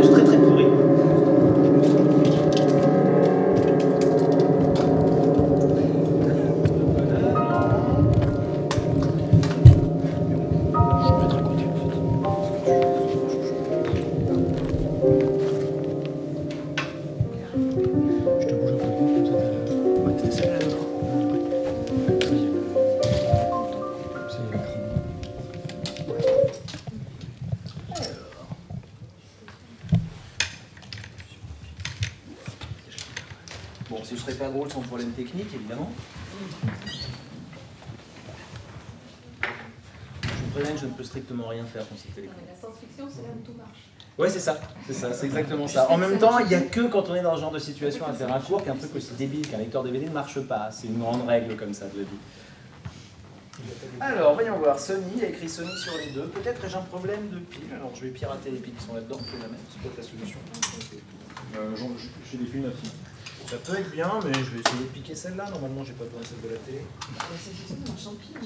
image très très pourrie. Bon, ce serait pas drôle sans problème technique, évidemment. Je vous préviens que je ne peux strictement rien faire pour cette télécommande. La science-fiction, c'est là où tout marche. Ouais, c'est ça, c'est exactement ça. En même temps, il n'y a que quand on est dans ce genre de situation à faire un cours qu'un truc aussi débile qu'un lecteur DVD ne marche pas. C'est une grande règle comme ça de la vie. Alors, voyons voir. Sony, il y a écrit Sony sur les deux. Peut-être ai-je un problème de pile. Alors, je vais pirater les piles qui sont là-dedans, c'est peut-être la solution. J'ai des piles aussi. Ça peut être bien, mais je vais essayer de piquer celle-là. Normalement, j'ai pas besoin de celle de la télé. C'est juste un champignon.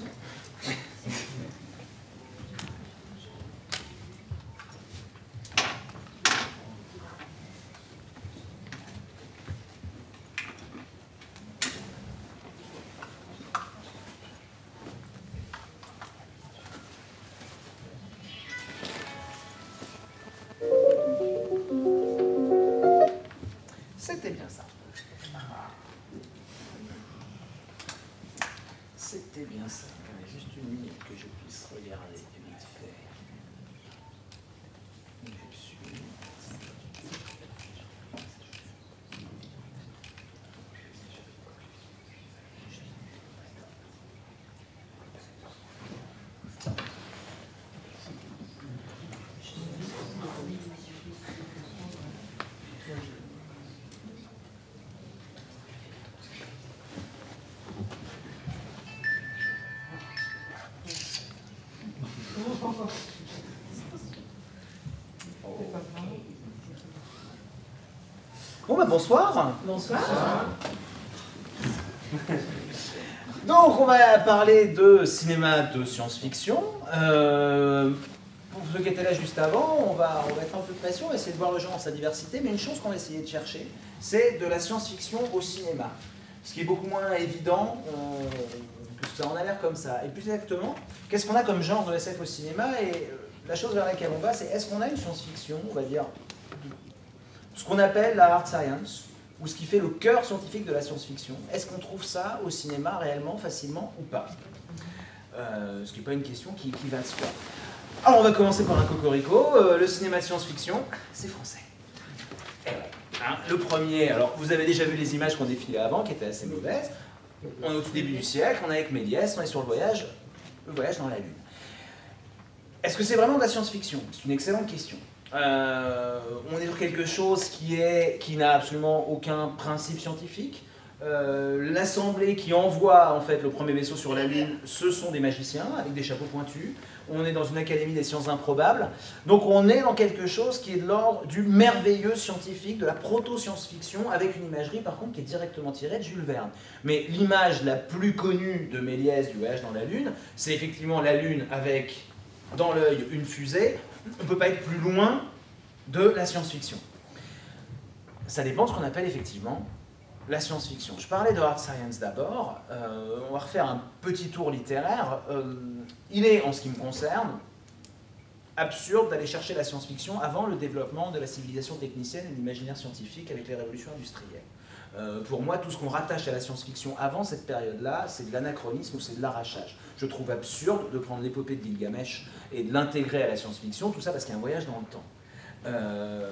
C'était bien ça. C'était bien ça. Juste une minute que je puisse regarder vite fait. Bon, ben bonsoir. Bonsoir. Donc, on va parler de cinéma de science-fiction. Pour ceux qui étaient là juste avant, on va être un peu de pression, on va essayer de voir le genre dans sa diversité, mais une chose qu'on va essayer de chercher, c'est de la science-fiction au cinéma. Ce qui est beaucoup moins évident que ça en a l'air comme ça. Et plus exactement, qu'est-ce qu'on a comme genre de SF au cinéma? Et la chose vers laquelle on va, c'est est-ce qu'on a une science-fiction, on va dire, ce qu'on appelle la hard science, ou ce qui fait le cœur scientifique de la science-fiction. Est-ce qu'on trouve ça au cinéma réellement, facilement ou pas? Ce qui n'est pas une question qui va de soi. Alors on va commencer par un cocorico. Le cinéma de science-fiction, c'est français. Et ouais, hein, le premier, alors vous avez déjà vu les images qu'on défilait avant, qui étaient assez mauvaises. On est au tout début du siècle, on est avec Méliès, on est sur le voyage dans la Lune. Est-ce que c'est vraiment de la science-fiction? C'est une excellente question. On est sur quelque chose qui n'a absolument aucun principe scientifique. L'assemblée qui envoie en fait le premier vaisseau sur la Lune, ce sont des magiciens avec des chapeaux pointus. On est dans une académie des sciences improbables. Donc on est dans quelque chose qui est de l'ordre du merveilleux scientifique, de la proto-science-fiction, avec une imagerie par contre qui est directement tirée de Jules Verne. Mais l'image la plus connue de Méliès du voyage dans la Lune, c'est effectivement la Lune avec dans l'œil une fusée. On ne peut pas être plus loin de la science-fiction. Ça dépend de ce qu'on appelle effectivement la science-fiction. Je parlais de hard science d'abord. On va refaire un petit tour littéraire. Il est, en ce qui me concerne, absurde d'aller chercher la science-fiction avant le développement de la civilisation technicienne et de l'imaginaire scientifique avec les révolutions industrielles. Pour moi, tout ce qu'on rattache à la science-fiction avant cette période-là, c'est de l'anachronisme ou c'est de l'arrachage. Je trouve absurde de prendre l'épopée de Gilgamesh et de l'intégrer à la science-fiction, tout ça parce qu'il y a un voyage dans le temps.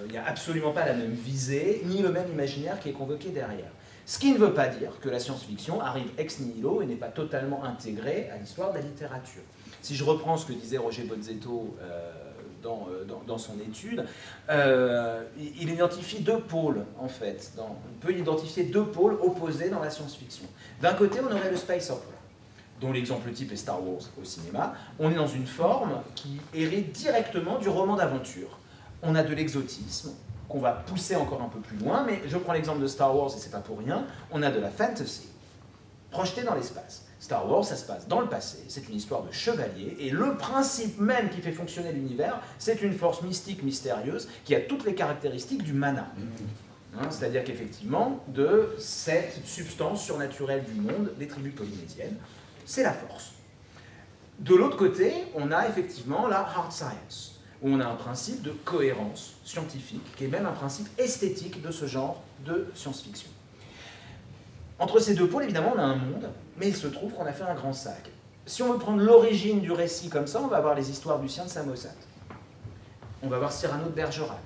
Il n'y a absolument pas la même visée, ni le même imaginaire qui est convoqué derrière. Ce qui ne veut pas dire que la science-fiction arrive ex nihilo et n'est pas totalement intégrée à l'histoire de la littérature. Si je reprends ce que disait Roger Bozzetto dans son étude, il identifie deux pôles, en fait. On peut identifier deux pôles opposés dans la science-fiction. D'un côté, on aurait le space opera, dont l'exemple type est Star Wars au cinéma. On est dans une forme qui hérite directement du roman d'aventure. On a de l'exotisme, qu'on va pousser encore un peu plus loin, mais je prends l'exemple de Star Wars et c'est pas pour rien, on a de la fantasy. projeté dans l'espace. Star Wars, ça se passe dans le passé, c'est une histoire de chevalier, et le principe même qui fait fonctionner l'univers, c'est une force mystique, mystérieuse, qui a toutes les caractéristiques du mana. Hein, c'est-à-dire qu'effectivement, de cette substance surnaturelle du monde des tribus polynésiennes, c'est la force. De l'autre côté, on a effectivement la hard science, où on a un principe de cohérence scientifique, qui est même un principe esthétique de ce genre de science-fiction. Entre ces deux pôles, évidemment, on a un monde, mais il se trouve qu'on a fait un grand sac. Si on veut prendre l'origine du récit comme ça, on va avoir les histoires du sien de Samosat. On va voir Cyrano de Bergerac.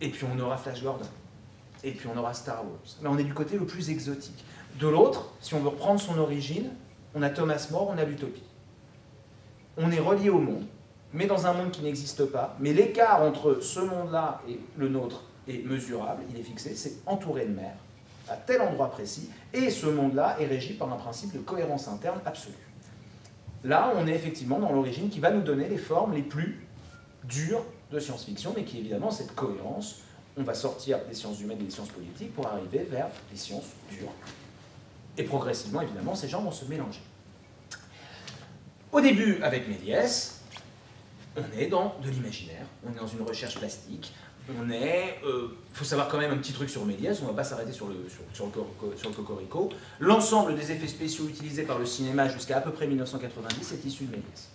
Et puis on aura Flash Gordon. Et puis on aura Star Wars. Mais on est du côté le plus exotique. De l'autre, si on veut reprendre son origine, on a Thomas More, on a l'utopie. On est relié au monde, mais dans un monde qui n'existe pas. Mais l'écart entre ce monde-là et le nôtre est mesurable, il est fixé, c'est entouré de mer, à tel endroit précis, et ce monde-là est régi par un principe de cohérence interne absolue. Là, on est effectivement dans l'origine qui va nous donner les formes les plus dures de science-fiction, mais qui évidemment, cette cohérence, on va sortir des sciences humaines et des sciences politiques pour arriver vers les sciences dures. Et progressivement, évidemment, ces genres vont se mélanger. Au début, avec Méliès, on est dans de l'imaginaire, on est dans une recherche plastique, faut savoir quand même un petit truc sur Méliès, on ne va pas s'arrêter sur le cocorico. L'ensemble des effets spéciaux utilisés par le cinéma jusqu'à à peu près 1990 est issu de Méliès.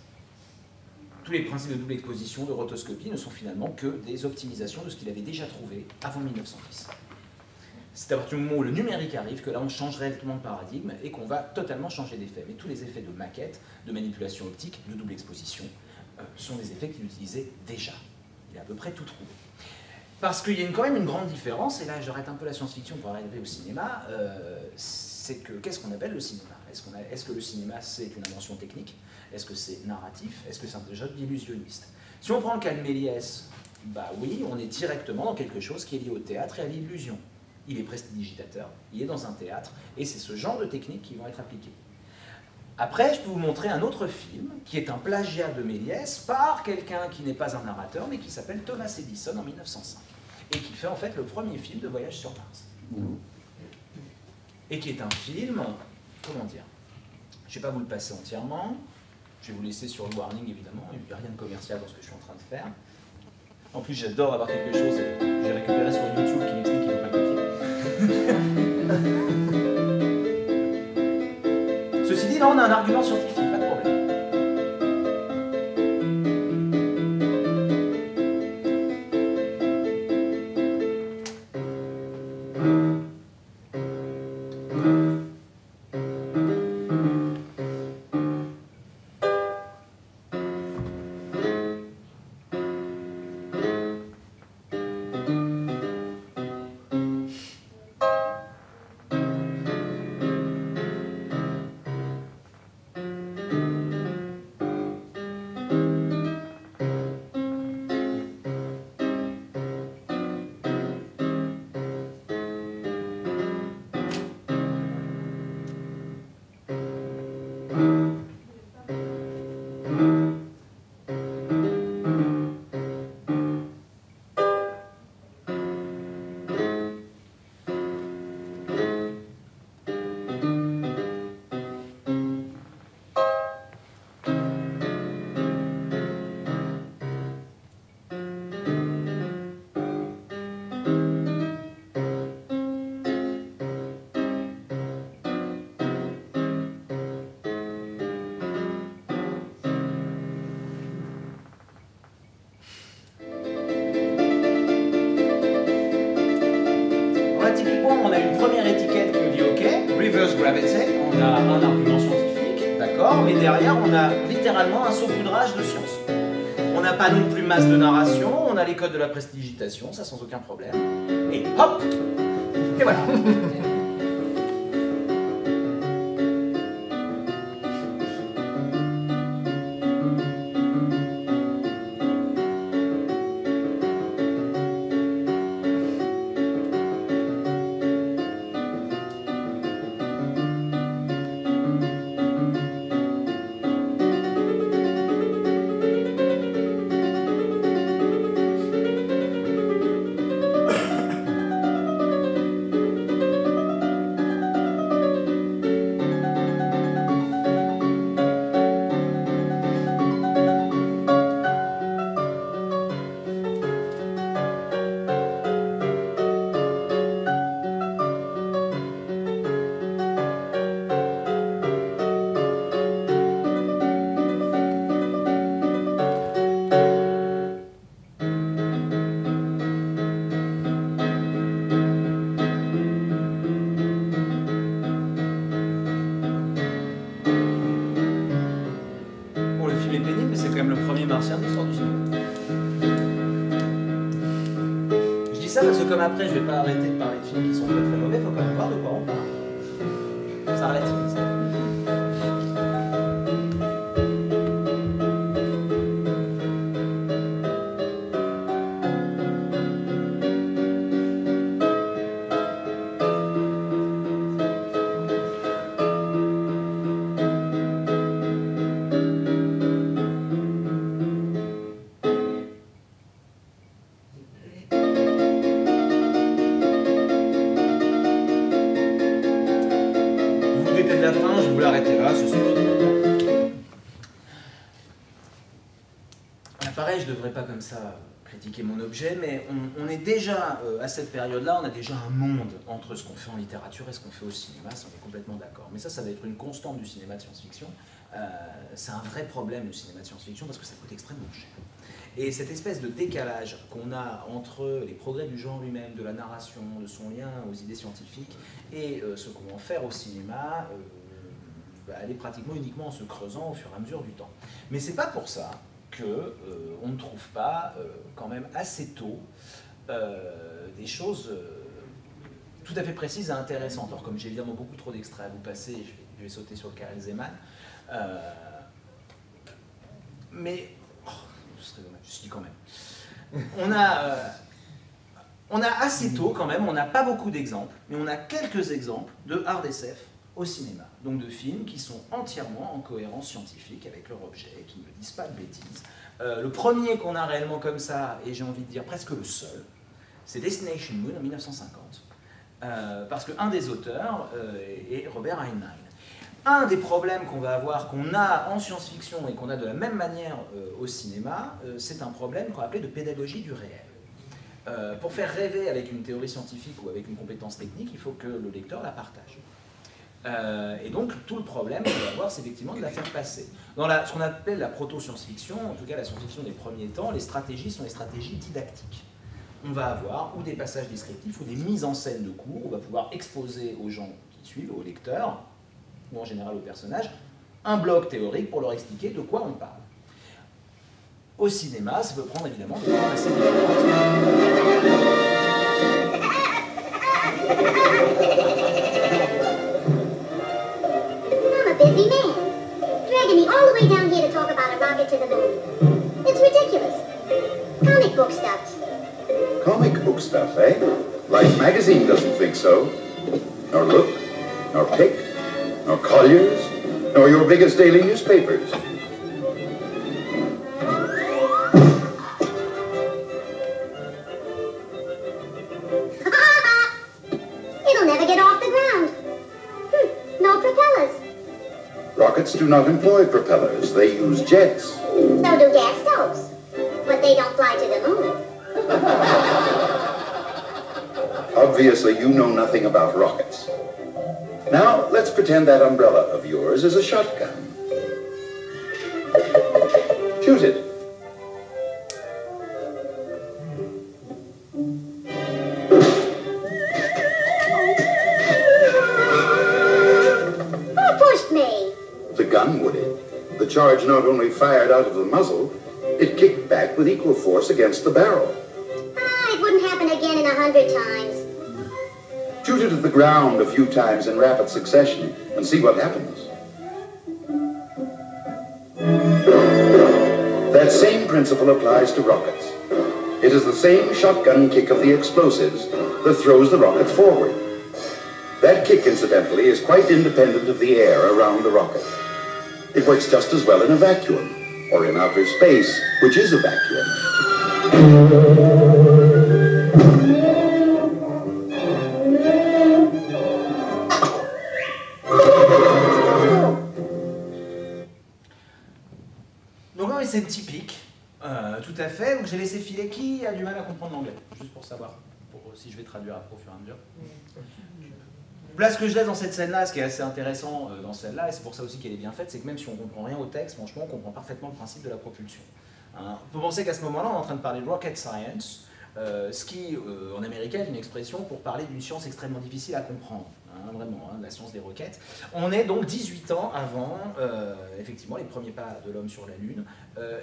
Tous les principes de double exposition, de rotoscopie ne sont finalement que des optimisations de ce qu'il avait déjà trouvé avant 1910. C'est à partir du moment où le numérique arrive que là on change réellement de paradigme et qu'on va totalement changer d'effet. Mais tous les effets de maquette, de manipulation optique, de double exposition sont des effets qu'il utilisait déjà. Il a à peu près tout trouvé. Parce qu'il y a quand même une grande différence, et là j'arrête un peu la science-fiction pour arriver au cinéma, c'est que qu'est-ce qu'on appelle le cinéma? Est-ce que le cinéma c'est une invention technique? Est-ce que c'est narratif? Est-ce que c'est un jeu d'illusionniste? Si on prend le cas de Méliès, bah oui, on est directement dans quelque chose qui est lié au théâtre et à l'illusion. Il est prestidigitateur, il est dans un théâtre, et c'est ce genre de techniques qui vont être appliquées. Après, je peux vous montrer un autre film, qui est un plagiat de Méliès, par quelqu'un qui n'est pas un narrateur, mais qui s'appelle Thomas Edison en 1905, et qui fait en fait le premier film de voyage sur Mars. Et qui est un film, comment dire, je ne vais pas vous le passer entièrement, je vais vous laisser sur le warning évidemment, il n'y a rien de commercial dans ce que je suis en train de faire. En plus, j'adore avoir quelque chose que j'ai récupéré sur YouTube qui m'explique qu'il ne faut pas copier. Ceci dit, là, on a un argument scientifique, pas de problème. On a une première étiquette qui nous dit OK, reverse gravity, on a un argument scientifique, d'accord, mais derrière on a littéralement un saupoudrage de science. On n'a pas non plus masse de narration, on a les codes de la prestidigitation, ça sans aucun problème, et hop, et voilà. pénible, mais c'est quand même le premier martien de l'histoire du cinéma. Je dis ça parce que comme après, je vais pas arrêter de parler de films qui sont très très mauvais, il faut quand même voir de quoi on parle. Ça relativise. De la fin, je voulais arrêter là, ça suffit. Pareil, je ne devrais pas comme ça critiquer mon objet, mais on est déjà, à cette période-là, on a déjà un monde entre ce qu'on fait en littérature et ce qu'on fait au cinéma, ça on est complètement d'accord. Mais ça va être une constante du cinéma de science-fiction. C'est un vrai problème, le cinéma de science-fiction, parce que ça coûte extrêmement cher. Et cette espèce de décalage qu'on a entre les progrès du genre lui-même, de la narration, de son lien aux idées scientifiques, et ce qu'on va en faire au cinéma, va aller pratiquement uniquement en se creusant au fur et à mesure du temps. Mais c'est pas pour ça qu'on ne trouve pas quand même assez tôt des choses tout à fait précises et intéressantes. Alors comme j'ai évidemment beaucoup trop d'extraits à vous passer, je vais sauter sur le Karel Zeman. Mais ce serait dommage, je dis quand même. On a assez tôt quand même, on n'a pas beaucoup d'exemples, mais on a quelques exemples de hard SF au cinéma. Donc de films qui sont entièrement en cohérence scientifique avec leur objet, qui ne disent pas de bêtises. Le premier qu'on a réellement comme ça, et j'ai envie de dire presque le seul, c'est Destination Moon en 1950. Parce qu'un des auteurs est Robert Heinlein. Un des problèmes qu'on va avoir, qu'on a en science-fiction et qu'on a de la même manière au cinéma, c'est un problème qu'on va appeler de pédagogie du réel. Pour faire rêver avec une théorie scientifique ou avec une compétence technique, il faut que le lecteur la partage. Et donc tout le problème qu'on va avoir, c'est effectivement de la faire passer. Dans ce qu'on appelle la proto-science-fiction, en tout cas la science-fiction des premiers temps, les stratégies sont les stratégies didactiques. On va avoir ou des passages descriptifs ou des mises en scène de cours, on va pouvoir exposer aux gens qui suivent, aux lecteurs, ou en général aux personnages, un bloc théorique pour leur expliquer de quoi on parle. Au cinéma, ça peut prendre évidemment des formes assez différentes. Busy man, dragging me all the way down here to talk about a rocket to the moon. It's ridiculous. Comic book stuff. Comic book stuff, eh? Life magazine doesn't think so. Nor Look, nor Pick, nor Collier's, nor your biggest daily newspapers. It'll never get off the ground. No propellers. Rockets do not employ propellers. They use jets. So do gas stoves. But they don't fly to the moon. Obviously, you know nothing about rockets. Now, let's pretend that umbrella of yours is a shotgun. Shoot it. Who pushed me? The gun, Woody. The charge not only fired out of the muzzle, it kicked back with equal force against the barrel. It wouldn't happen again in 100 times. Shoot it at the ground a few times in rapid succession and see what happens. That same principle applies to rockets. It is the same shotgun kick of the explosives that throws the rocket forward. That kick, incidentally, is quite independent of the air around the rocket. It works just as well in a vacuum, or in outer space, which is a vacuum. Donc oui, c'est typique, tout à fait. Donc j'ai laissé filer qui a du mal à comprendre l'anglais, juste pour savoir, si je vais traduire après au fur et à mesure. Là, ce que je laisse dans cette scène-là, ce qui est assez intéressant dans celle-là, et c'est pour ça aussi qu'elle est bien faite, c'est que même si on ne comprend rien au texte, franchement, on comprend parfaitement le principe de la propulsion. Hein. On peut penser qu'à ce moment-là, on est en train de parler de rocket science, Ce qui, en américain, est une expression pour parler d'une science extrêmement difficile à comprendre, hein, vraiment, hein, la science des roquettes. On est donc 18 ans avant, effectivement, les premiers pas de l'homme sur la Lune.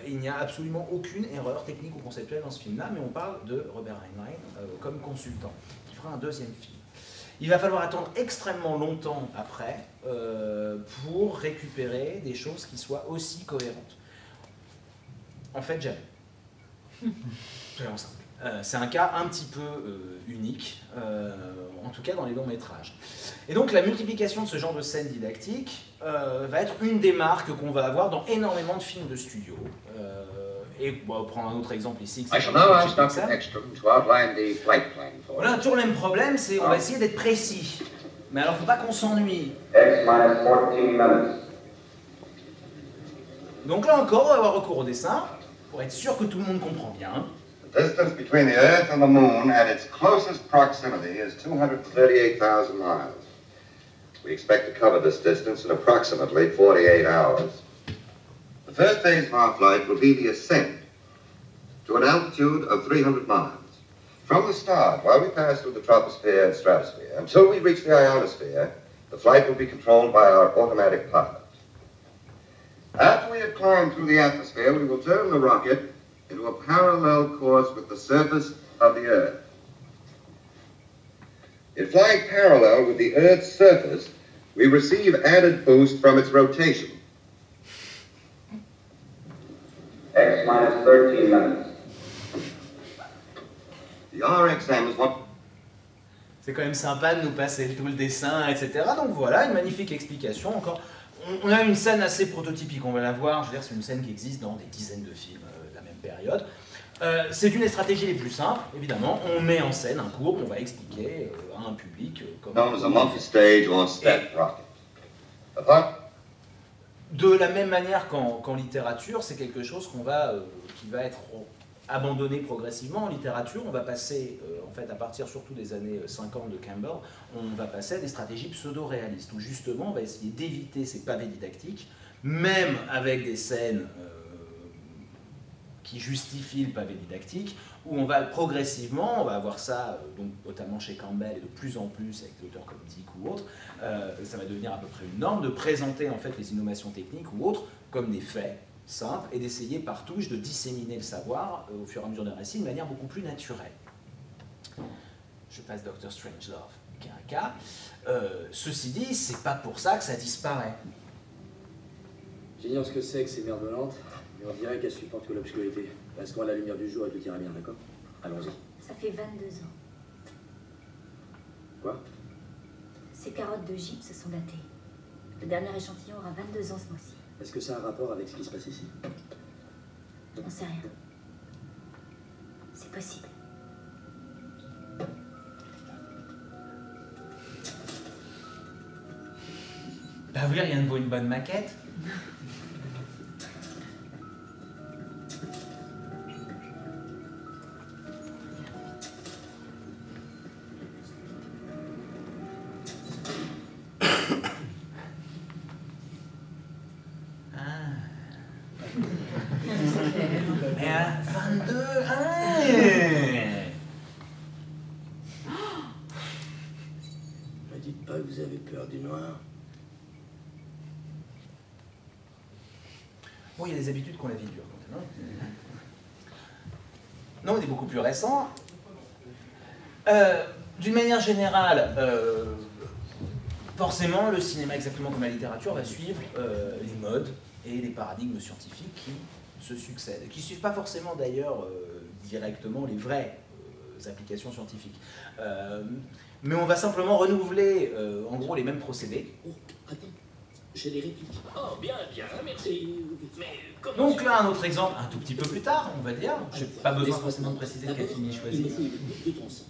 Il n'y a absolument aucune erreur technique ou conceptuelle dans ce film-là, mais on parle de Robert Heinlein comme consultant, qui fera un deuxième film. Il va falloir attendre extrêmement longtemps après pour récupérer des choses qui soient aussi cohérentes. En fait, jamais. C'est vraiment simple. C'est un cas un petit peu unique, en tout cas dans les longs métrages. Et donc la multiplication de ce genre de scènes didactiques va être une des marques qu'on va avoir dans énormément de films de studio. Et bon, prendre un autre exemple ici. I shall now ask Dr. Ekstrom to outline the flight plan for Voilà, toujours le même problème, c'est on va essayer d'être précis. Mais alors, faut pas qu'on s'ennuie. X minus 14 minutes. Donc là encore, on va avoir recours au dessin, pour être sûr que tout le monde comprend bien. The distance between the Earth and the Moon at its closest proximity is 238,000 miles. We expect to cover this distance in approximately 48 hours. The first phase of our flight will be the ascent to an altitude of 300 miles. From the start, while we pass through the troposphere and stratosphere, until we reach the ionosphere, the flight will be controlled by our automatic pilot. After we have climbed through the atmosphere, we will turn the rocket into a parallel course with the surface of the Earth. In flying parallel with the Earth's surface, we receive added boost from its rotation. X minus 13 minutes. The RXM is what... C'est quand même sympa de nous passer tout le dessin, etc. Donc voilà, une magnifique explication. Encore, on a une scène assez prototypique, on va la voir. Je veux dire, c'est une scène qui existe dans des dizaines de films de la même période. C'est une des stratégies les plus simples, évidemment. On met en scène un cours, on va expliquer à un public comment... known as a multi-stage or step rocket. Apart De la même manière qu'en littérature, c'est quelque chose qui va être abandonné progressivement. En littérature, on va passer, en fait, à partir surtout des années 50 de Campbell, on va passer à des stratégies pseudo-réalistes, où justement, on va essayer d'éviter ces pavés didactiques, même avec des scènes qui justifient le pavé didactique, où on va progressivement, on va avoir ça, donc, notamment chez Campbell et de plus en plus avec des auteurs comme Dick ou autres, ça va devenir à peu près une norme de présenter en fait les innovations techniques ou autres comme des faits simples et d'essayer par touche de disséminer le savoir au fur et à mesure d'un récit de manière beaucoup plus naturelle. Je passe Dr. Strangelove, qui est un cas. Ceci dit, c'est pas pour ça que ça disparaît. J'ignore ce que c'est que ces merdes lentes, mais on dirait qu'elles supportent que l'obscurité. Restons à la lumière du jour et tout ira bien, d'accord? Allons-y. Ça fait 22 ans. Quoi? Ces carottes de gypse sont datées. Le dernier échantillon aura 22 ans ce mois-ci. Est-ce que ça a un rapport avec ce qui se passe ici? On sait rien. C'est possible. Bah oui, rien ne vaut une bonne maquette. Et à 22, Ne dites pas que vous avez peur du noir. Bon, il y a des habitudes qu'on la vie dure quand même. Non, on est beaucoup plus récent. D'une manière générale, forcément, le cinéma, exactement comme la littérature, va suivre les modes et les paradigmes scientifiques qui se succèdent, qui ne suivent pas forcément d'ailleurs directement les vraies applications scientifiques. Mais on va simplement renouveler en gros les mêmes procédés. Oh, attends, j'ai des répliques. Oh, bien, bien, merci. Mais comment... Donc là, un autre exemple, un tout petit peu plus tard, on va dire. Je n'ai pas besoin forcément de préciser quel film il Il choisit. me faut une goutte de ton sang.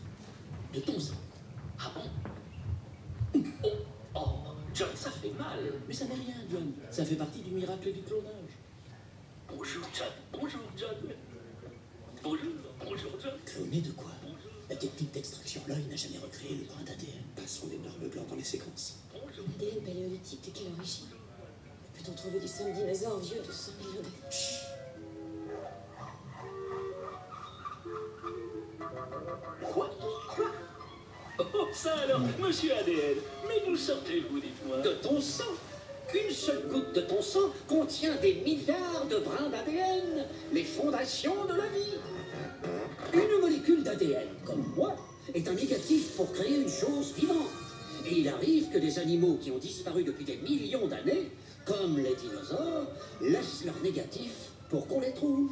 De ton sang. Ah bon? Oh, oh, John, ça fait mal. Mais ça n'est rien, John. Ça fait partie du miracle du clonage. Bonjour, John. Bonjour, John. Bonjour, bonjour, John. Cloné de quoi? La technique d'extraction, l'œil n'a jamais recréé le brin d'ADN. Passons d'énormes blancs dans les séquences. L'ADN paléolithique de quelle origine? Peut-on trouver du sang de dinosaure vieux de 100 millions d'années? Ça alors, monsieur ADN, mais d'où sortez-vous, dites-moi? De ton sang. Une seule goutte de ton sang contient des milliards de brins d'ADN, les fondations de la vie. Une molécule d'ADN, comme moi, est un négatif pour créer une chose vivante. Et il arrive que des animaux qui ont disparu depuis des millions d'années, comme les dinosaures, laissent leur négatif pour qu'on les trouve.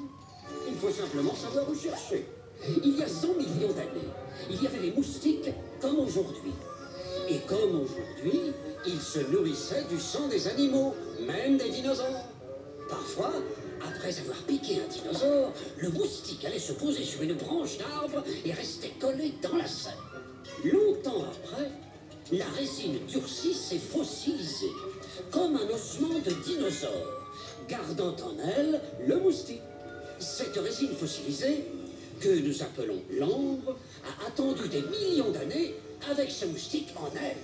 Il faut simplement savoir où chercher. Il y a 100 millions d'années, il y avait des moustiques comme aujourd'hui. Et comme aujourd'hui, ils se nourrissaient du sang des animaux, même des dinosaures. Parfois, après avoir piqué un dinosaure, le moustique allait se poser sur une branche d'arbre et restait collé dans la sève. Longtemps après, la résine durcisse et fossilisée, comme un ossement de dinosaure, gardant en elle le moustique. Cette résine fossilisée, que nous appelons l'ambre, a attendu des millions d'années avec ce moustique en elle,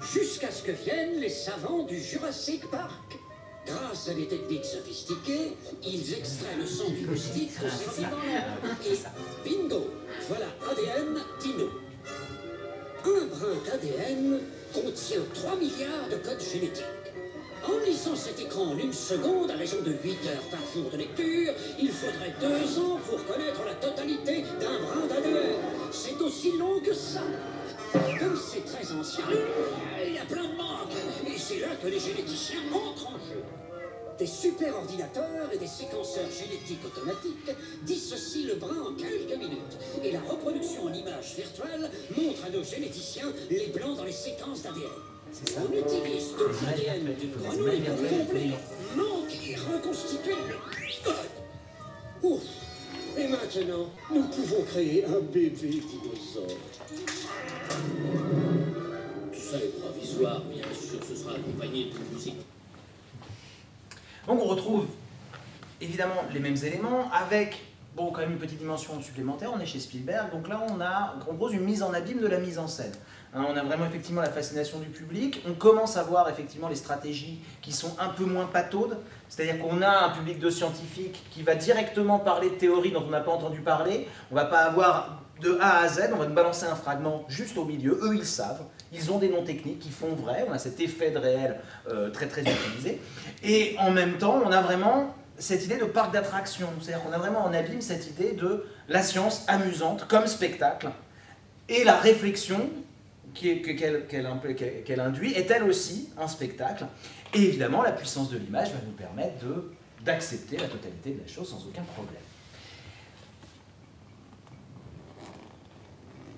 jusqu'à ce que viennent les savants du Jurassic Park. Grâce à des techniques sophistiquées, ils extraient le sang du moustique conservé dans l'air. Et bingo, voilà ADN dino. Un brin d'ADN contient 3 milliards de codes génétiques. En lisant cet écran en 1 seconde, à raison de 8 heures par jour de lecture, il faudrait 2 ans pour connaître la totalité d'un brin d'ADN. C'est aussi long que ça. Comme c'est très ancien, il y a plein de manques. Et c'est là que les généticiens entrent en jeu. Des superordinateurs et des séquenceurs génétiques automatiques dissocient le brin en quelques minutes. Et la reproduction en image virtuelle montre à nos généticiens les blancs dans les séquences d'ADN. On utilise tout l'ADN d'une grenouille pour combler le manque et reconstituer le code. Ouf. Et maintenant, nous pouvons créer un bébé dinosaure. Tout ça est provisoire, bien sûr, ce sera accompagné de musique. Donc on retrouve évidemment les mêmes éléments avec, bon, quand même une petite dimension supplémentaire. On est chez Spielberg, donc là on a en gros une mise en abîme de la mise en scène. Hein, on a vraiment effectivement la fascination du public, on commence à voir effectivement les stratégies qui sont un peu moins pataudes, c'est-à-dire qu'on a un public de scientifiques qui va directement parler de théories dont on n'a pas entendu parler, on ne va pas avoir de A à Z, on va nous balancer un fragment juste au milieu, eux ils savent, ils ont des noms techniques qui font vrai, on a cet effet de réel très très utilisé, et en même temps on a vraiment cette idée de parc d'attraction, c'est-à-dire qu'on a vraiment en abîme cette idée de la science amusante comme spectacle, et la réflexion qu'elle induit est elle aussi un spectacle, et évidemment la puissance de l'image va nous permettre d'accepter la totalité de la chose sans aucun problème.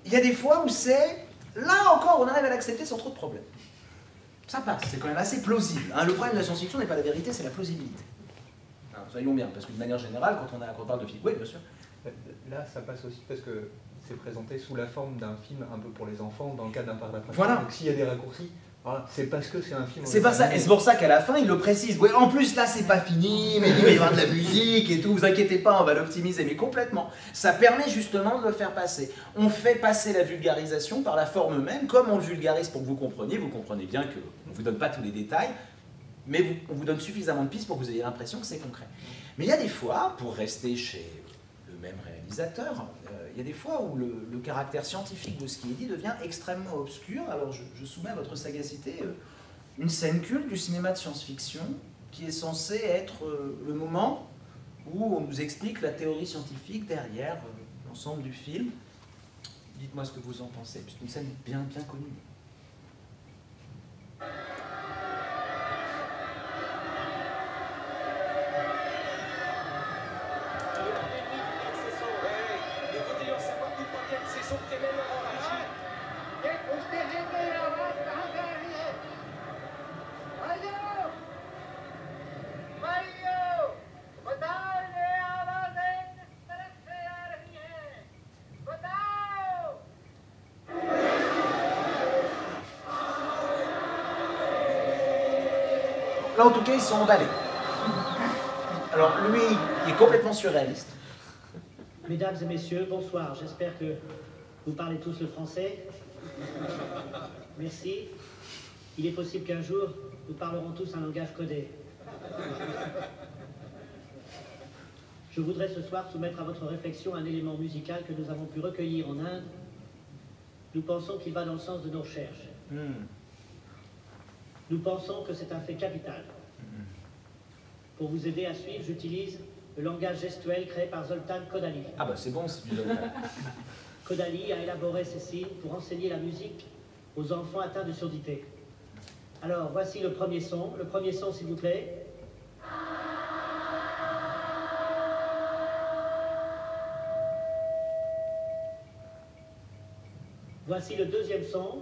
Il y a des fois où c'est, là encore, on arrive à l'accepter sans trop de problèmes. Ça passe, c'est quand même assez plausible. Hein. Le problème de la science-fiction n'est pas la vérité, c'est la plausibilité. Hein, soyons bien, parce que de manière générale, quand on parle de film, oui, bien sûr. Là, ça passe aussi parce que c'est présenté sous la forme d'un film un peu pour les enfants, dans le cadre d'un parc d'attraction. Voilà. Donc s'il y a des raccourcis, voilà, c'est parce que c'est un film. C'est pas ça, et c'est pour ça qu'à la fin, il le précise. Ouais, en plus, là, c'est pas fini, mais il va y avoir de la musique et tout, vous inquiétez pas, on va l'optimiser, mais complètement. Ça permet justement de le faire passer. On fait passer la vulgarisation par la forme même, comme on le vulgarise pour que vous compreniez bien qu'on ne vous donne pas tous les détails, mais on vous donne suffisamment de pistes pour que vous ayez l'impression que c'est concret. Mais il y a des fois, pour rester chez le même réalisateur, il y a des fois où le caractère scientifique de ce qui est dit devient extrêmement obscur. Alors je soumets à votre sagacité une scène culte du cinéma de science-fiction qui est censée être le moment où on nous explique la théorie scientifique derrière l'ensemble du film. Dites-moi ce que vous en pensez, c'est une scène bien connue. Là, en tout cas, ils sont emballés. Alors, lui, il est complètement surréaliste. Mesdames et messieurs, bonsoir. J'espère que vous parlez tous le français. Merci. Il est possible qu'un jour, nous parlerons tous un langage codé. Je voudrais ce soir soumettre à votre réflexion un élément musical que nous avons pu recueillir en Inde. Nous pensons qu'il va dans le sens de nos recherches. Nous pensons que c'est un fait capital. Pour vous aider à suivre, j'utilise le langage gestuel créé par Zoltán Kodály. Ah bah c'est bon, c'est du Zoltán. Kodály a élaboré ces signes pour enseigner la musique aux enfants atteints de surdité. Alors, voici le premier son. Le premier son, s'il vous plaît. Voici le deuxième son.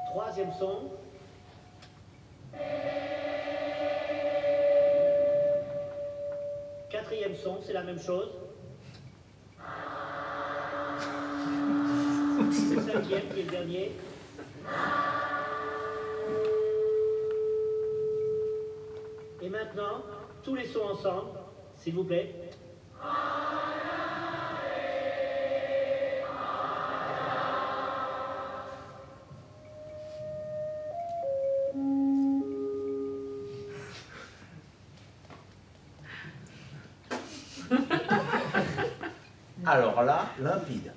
Troisième son. Quatrième son, c'est la même chose. Le cinquième, qui est le dernier. Et maintenant, tous les sons ensemble, s'il vous plaît. Alors là, limpide.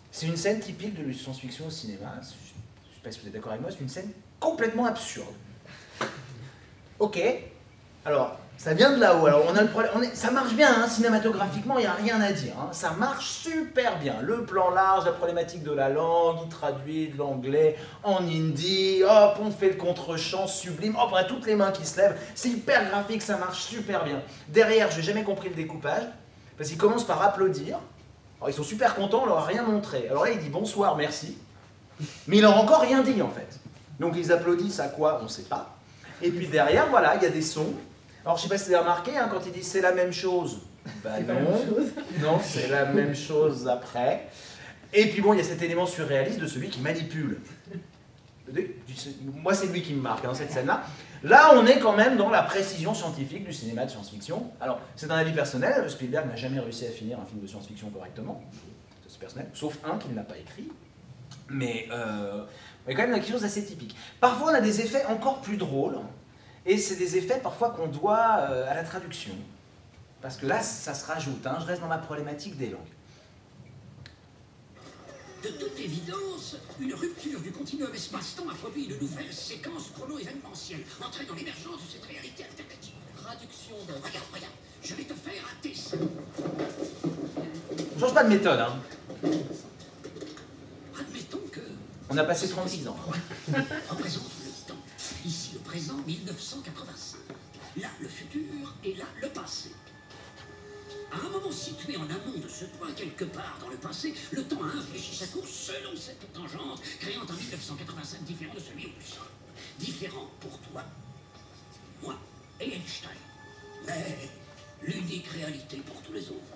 C'est une scène typique de la science-fiction au cinéma. Je ne sais pas si vous êtes d'accord avec moi, c'est une scène complètement absurde. Ok, alors ça vient de là-haut. Alors on a le problème, ça marche bien hein, cinématographiquement, il n'y a rien à dire. Hein. Ça marche super bien. Le plan large, la problématique de la langue, il traduit de l'anglais en hindi. Hop, on fait le contre-champ sublime. Hop, on a toutes les mains qui se lèvent. C'est hyper graphique, ça marche super bien. Derrière, je n'ai jamais compris le découpage parce qu'ils commencent par applaudir. Alors, ils sont super contents, on leur a rien montré. Alors là, il dit bonsoir, merci. Mais il leur a encore rien dit en fait. Donc ils applaudissent à quoi? On ne sait pas. Et puis derrière, voilà, il y a des sons. Alors je ne sais pas si vous avez remarqué, hein, quand il dit c'est la même chose. Ben non, non, c'est la même chose après. Et puis bon, il y a cet élément surréaliste de celui qui manipule. Moi, c'est lui qui me marque, hein, cette scène-là. Là, on est quand même dans la précision scientifique du cinéma de science-fiction. Alors, c'est un avis personnel, Spielberg n'a jamais réussi à finir un film de science-fiction correctement. C'est personnel, sauf un qu'il n'a pas écrit. Mais il y a quand même quelque chose d'assez typique. Parfois, on a des effets encore plus drôles, et c'est des effets parfois qu'on doit à la traduction. Parce que là, ça se rajoute, hein. Je reste dans ma problématique des langues. De toute évidence, une rupture du continuum espace-temps a produit une nouvelle séquence chrono-événementielle, entraînant l'émergence de cette réalité alternative. Traduction de... Regarde, je vais te faire un dessin. On change pas de méthode, hein. Admettons que... On a passé 36 ans. Représente le temps. Ici, le présent, 1985. Là, le futur, et là, le passé. À un moment situé en amont de ce point, quelque part dans le passé, le temps a infléchi sa course selon cette tangente, créant un 1985 différent de celui où tu sors. Différent pour toi, moi et Einstein. Mais l'unique réalité pour tous les autres.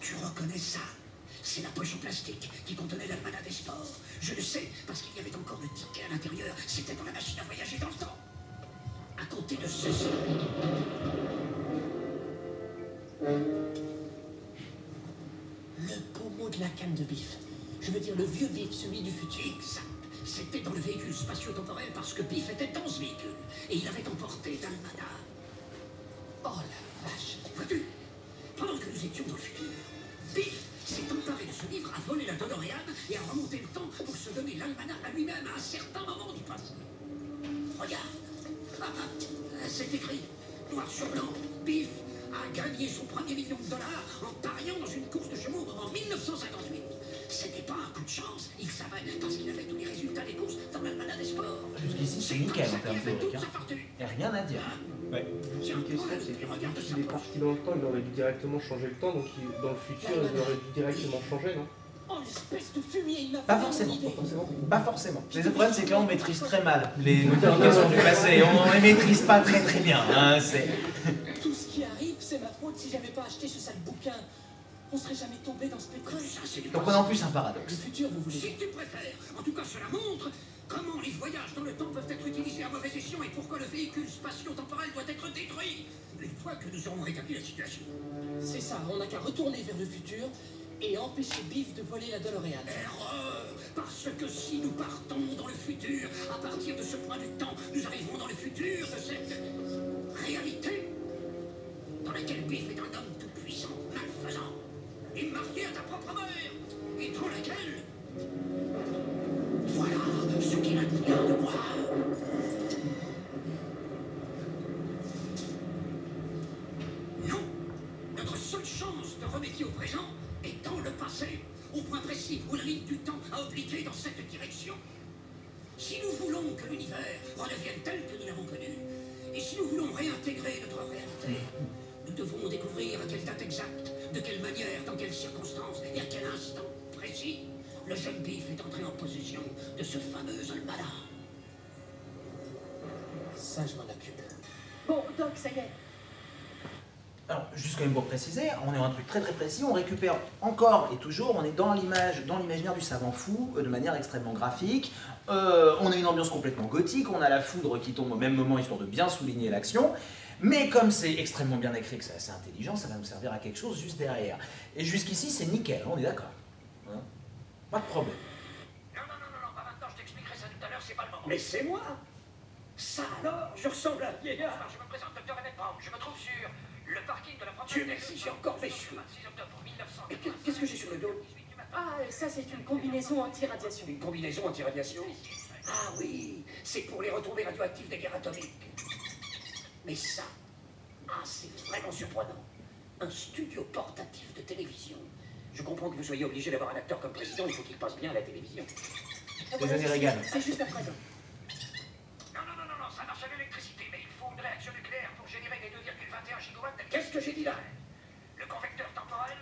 Tu reconnais ça? C'est la poche en plastique qui contenait l'almanach des sports. Je le sais, parce qu'il y avait encore le ticket à l'intérieur. C'était dans la machine à voyager dans le temps. À compter de ceci. Le pommeau de la canne de Biff. Je veux dire le vieux Biff, celui du futur. Exact. C'était dans le véhicule spatio-temporel parce que Biff était dans ce véhicule. Et il avait emporté l'almanach. Oh la vache. Vois-tu? Pendant que nous étions dans le futur, Biff s'est emparé de ce livre, a volé la DeLorean et a remonté le temps pour se donner l'almanach à lui-même à un certain moment du passé. Regarde. C'est écrit, noir sur blanc, Biff a gagné son premier $1 million en pariant dans une course de chevaux en 1958. C'était pas un coup de chance, il savait, parce qu'il avait tous les résultats des courses dans l'almanach des sports. Jusqu'ici, c'est nickel en termes théoriques. Il n'y a rien à dire. Ouais. Une question, c'est que s'il est parti dans le temps, il aurait dû directement changer le temps, donc dans le futur, il aurait dû directement changer, non? Pas forcément. Pas forcément. Le problème, c'est que là, on maîtrise très mal les modifications du passé. On ne les maîtrise pas très très bien. Hein, tout ce qui arrive, c'est ma faute. Si j'avais pas acheté ce sale bouquin, on serait jamais tombé dans ce pétrole. Donc on a en plus un paradoxe. Le futur, vous voulez? Si tu préfères. En tout cas, cela montre comment les voyages dans le temps peuvent être utilisés à mauvais escient et pourquoi le véhicule spatio-temporel doit être détruit une fois que nous aurons rétabli la situation. C'est ça, on n'a qu'à retourner vers le futur et empêcher Biff de voler la DeLorean. Erreur! Parce que si nous partons dans le futur, à partir de ce point du temps, nous arriverons dans le futur de cette réalité dans laquelle Biff est un homme tout-puissant, malfaisant, et marié à ta propre mère, et dans laquelle... Voilà ce qu'il advient de moi. Non, notre seule chance de remédier au présent est dans le passé, au point précis où la ligne du temps a obliqué dans cette direction. Si nous voulons que l'univers redevienne tel que nous l'avons connu, et si nous voulons réintégrer notre réalité, nous devons découvrir à quelle date exacte, de quelle manière, dans quelles circonstances et à quel instant précis le jeune Biff est entré en possession de ce fameux Olmala. Ça, je m'en occupe. Bon, Doc, ça y est. Alors, juste quand même pour préciser, on est dans un truc très très précis, on récupère encore et toujours, on est dans l'image, dans l'imaginaire du savant fou, de manière extrêmement graphique. On a une ambiance complètement gothique, on a la foudre qui tombe au même moment histoire de bien souligner l'action. Mais comme c'est extrêmement bien écrit, que c'est assez intelligent, ça va nous servir à quelque chose juste derrière. Et jusqu'ici, c'est nickel, on est d'accord. Hein? Pas de problème. Non, pas maintenant, je t'expliquerai ça tout à l'heure, c'est pas le moment. Mais c'est moi. Ça alors, je ressemble à un vieillard. Alors, je me présente, Dr. Emmett Brown, je me trouve sur le parking de la promenade. Dieu merci, j'ai encore mes cheveux. 26 octobre 1900. Qu'est-ce que j'ai sur le dos? Ah, ça, c'est une combinaison anti-radiation. Une combinaison anti-radiation? Ah oui, c'est pour les retombées radioactives des guerres atomiques. Mais ça, c'est vraiment surprenant. Un studio portatif de télévision. Je comprends que vous soyez obligé d'avoir un acteur comme président, il faut qu'il passe bien à la télévision. Les années Reagan. C'est juste après. Non, ça marche à l'électricité, mais il faut une réaction nucléaire pour générer des 2,21 gigawatts d'électricité. Qu'est-ce que j'ai dit là? Le convecteur temporel?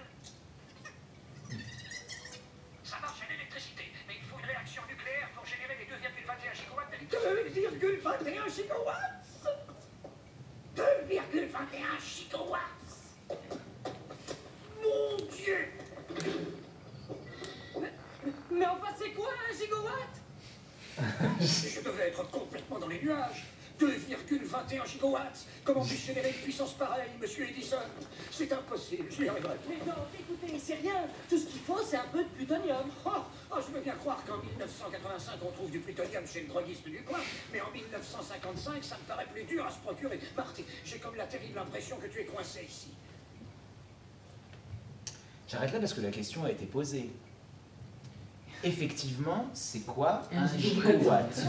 Ça marche à l'électricité, mais il faut une réaction nucléaire pour générer des 2,21 gigawatts d'électricité. 2,21 gigawatts? 2,21 gigawatts. Mon Dieu! Mais enfin, c'est quoi un gigawatt? Je devais être complètement dans les nuages. 2,21 gigawatts. Comment puis-je générer une puissance pareille, monsieur Edison? C'est impossible, je n'y arriverai pas. Mais non, écoutez, c'est rien. Tout ce qu'il faut, c'est un peu de plutonium. Je veux bien croire qu'en 1985, on trouve du plutonium chez le droguiste du coin, mais en 1955, ça me paraît plus dur à se procurer. Marty, j'ai comme la terrible impression que tu es coincé ici. J'arrête là parce que la question a été posée. Effectivement, c'est quoi un gigawatt?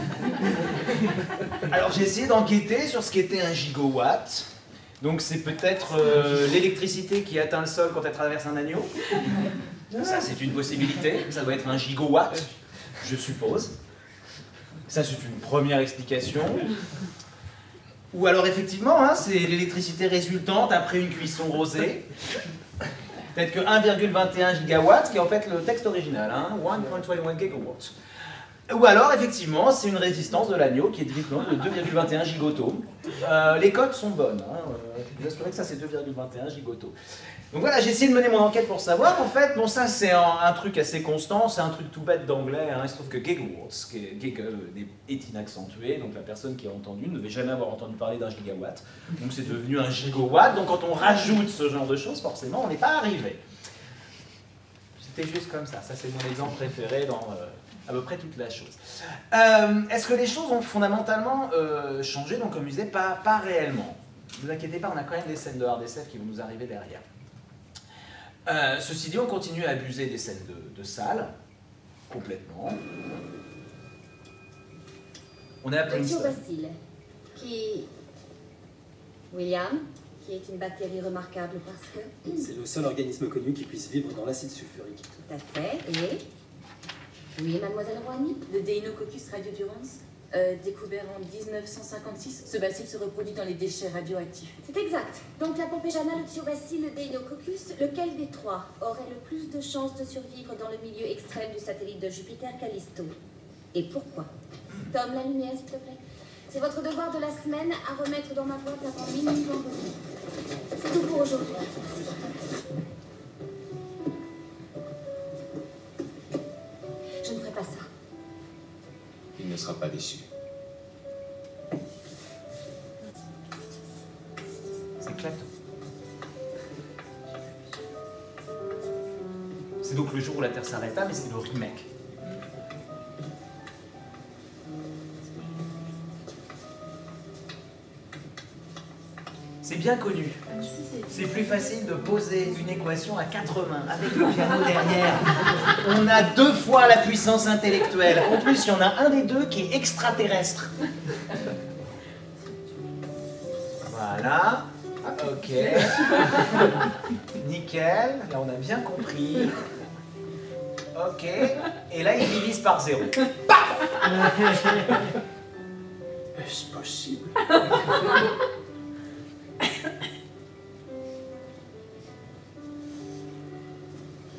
Alors j'ai essayé d'enquêter sur ce qu'était un gigawatt. Donc c'est peut-être l'électricité qui atteint le sol quand elle traverse un agneau. Ça c'est une possibilité, ça doit être un gigawatt, je suppose. Ça c'est une première explication. Ou alors effectivement, hein, c'est l'électricité résultante après une cuisson rosée. Peut-être que 1,21 gigawatts, qui est en fait le texte original, hein, 1.21 gigawatts. Ou alors, effectivement, c'est une résistance de l'agneau qui est typiquement de 2,21 gigotos. Les codes sont bonnes. Hein, je vous assurerai que ça, c'est 2,21 gigotos. Donc voilà, j'ai essayé de mener mon enquête pour savoir. En fait, bon, ça, c'est un truc assez constant. C'est un truc tout bête d'anglais. Hein. Il se trouve que gigawatts est inaccentué. Donc la personne qui a entendu ne devait jamais avoir entendu parler d'un gigawatt. Donc c'est devenu un gigawatt. Donc quand on rajoute ce genre de choses, forcément, on n'est pas arrivé. C'était juste comme ça. Ça, c'est mon exemple préféré dans... à peu près toute la chose. Est-ce que les choses ont fondamentalement changé? Donc comme je disais, pas réellement. Ne vous inquiétez pas, on a quand même des scènes de hard SF qui vont nous arriver derrière. Ceci dit, on continue à abuser des scènes de salle, complètement. On est à Princeton. Bacille, qui... William, qui est une bactérie remarquable parce que... C'est le seul organisme connu qui puisse vivre dans l'acide sulfurique. Tout à fait, et... Oui, mademoiselle Rouhani, le Deinococcus radiodurans, découvert en 1956. Ce bacille se reproduit dans les déchets radioactifs. C'est exact. Donc la pompéjana, le thiobacille, le Deinococcus, lequel des trois aurait le plus de chances de survivre dans le milieu extrême du satellite de Jupiter, Callisto? Et pourquoi? Tom, la lumière, s'il te plaît. C'est votre devoir de la semaine à remettre dans ma boîte avant minuit vendredi. C'est tout pour aujourd'hui. Je ne ferai pas ça. Il ne sera pas déçu. C'est éclatant. l'affaire s'arrêta, mais c'est le remake. C'est bien connu. C'est plus facile de poser une équation à 4 mains avec le piano derrière. On a 2 fois la puissance intellectuelle. En plus, il y en a un des deux qui est extraterrestre. Voilà. Ok. Nickel. Là, on a bien compris. Ok. Et là, il divise par 0. Paf! Est-ce possible?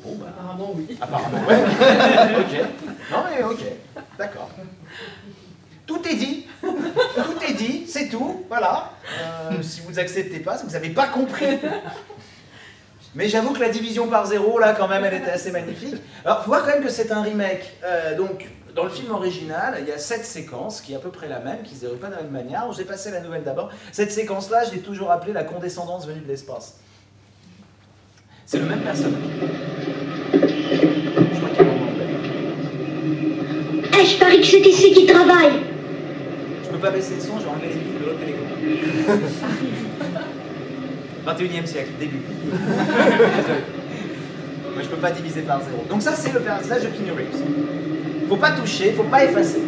Bon, bah, Apparemment, oui. apparemment, ouais. Ok. Non, mais ok. D'accord. Tout est dit. Tout est dit, c'est tout. Voilà. Si vous acceptez pas, c'est que vous n'avez pas compris. Mais j'avoue que la division par 0, là, quand même, elle était assez magnifique. Alors, il faut voir quand même que c'est un remake. Donc, dans le film original, il y a 7 séquences qui est à peu près la même, qui ne se déroulent pas de la même manière. J'ai passé la nouvelle d'abord. Cette séquence-là, je l'ai toujours appelée la condescendance venue de l'espace. C'est le même personnage. Je crois qu'il y a un moment Eh, je parie que c'est ici qu'il travaille. Je peux pas baisser le son, je vais enlever les piles de l'autre télécommande. 21e siècle, début. Moi je peux pas diviser par 0. Donc ça c'est le personnage de Keanu Reeves. Faut pas toucher, faut pas effacer.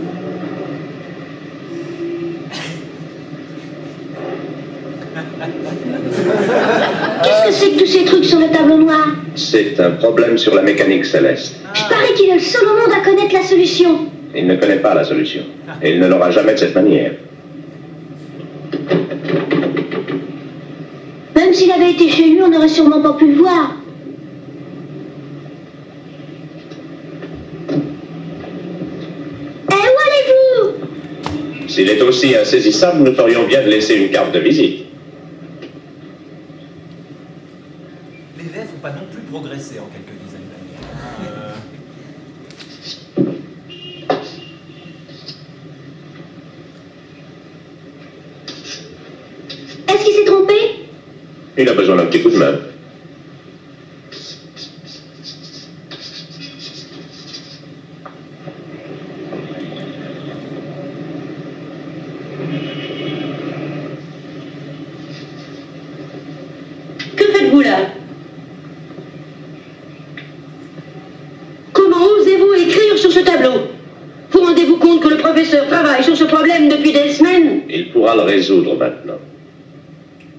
Qu'est-ce que c'est que tous ces trucs sur le tableau noir? C'est un problème sur la mécanique céleste. Je parie qu'il est le seul au monde à connaître la solution. Il ne connaît pas la solution. Et il ne l'aura jamais de cette manière. Même s'il avait été chez lui, on n'aurait sûrement pas pu le voir. Eh, où allez-vous? S'il est aussi insaisissable, nous ferions bien de laisser une carte de visite. Les VF n'ont pas non plus progressé en quelques dizaines d'années. Est-ce qu'il s'est trompé? Il a besoin d'un petit coup de main. Que faites-vous là? Comment osez-vous écrire sur ce tableau? Vous rendez-vous compte que le professeur travaille sur ce problème depuis des semaines? Il pourra le résoudre maintenant.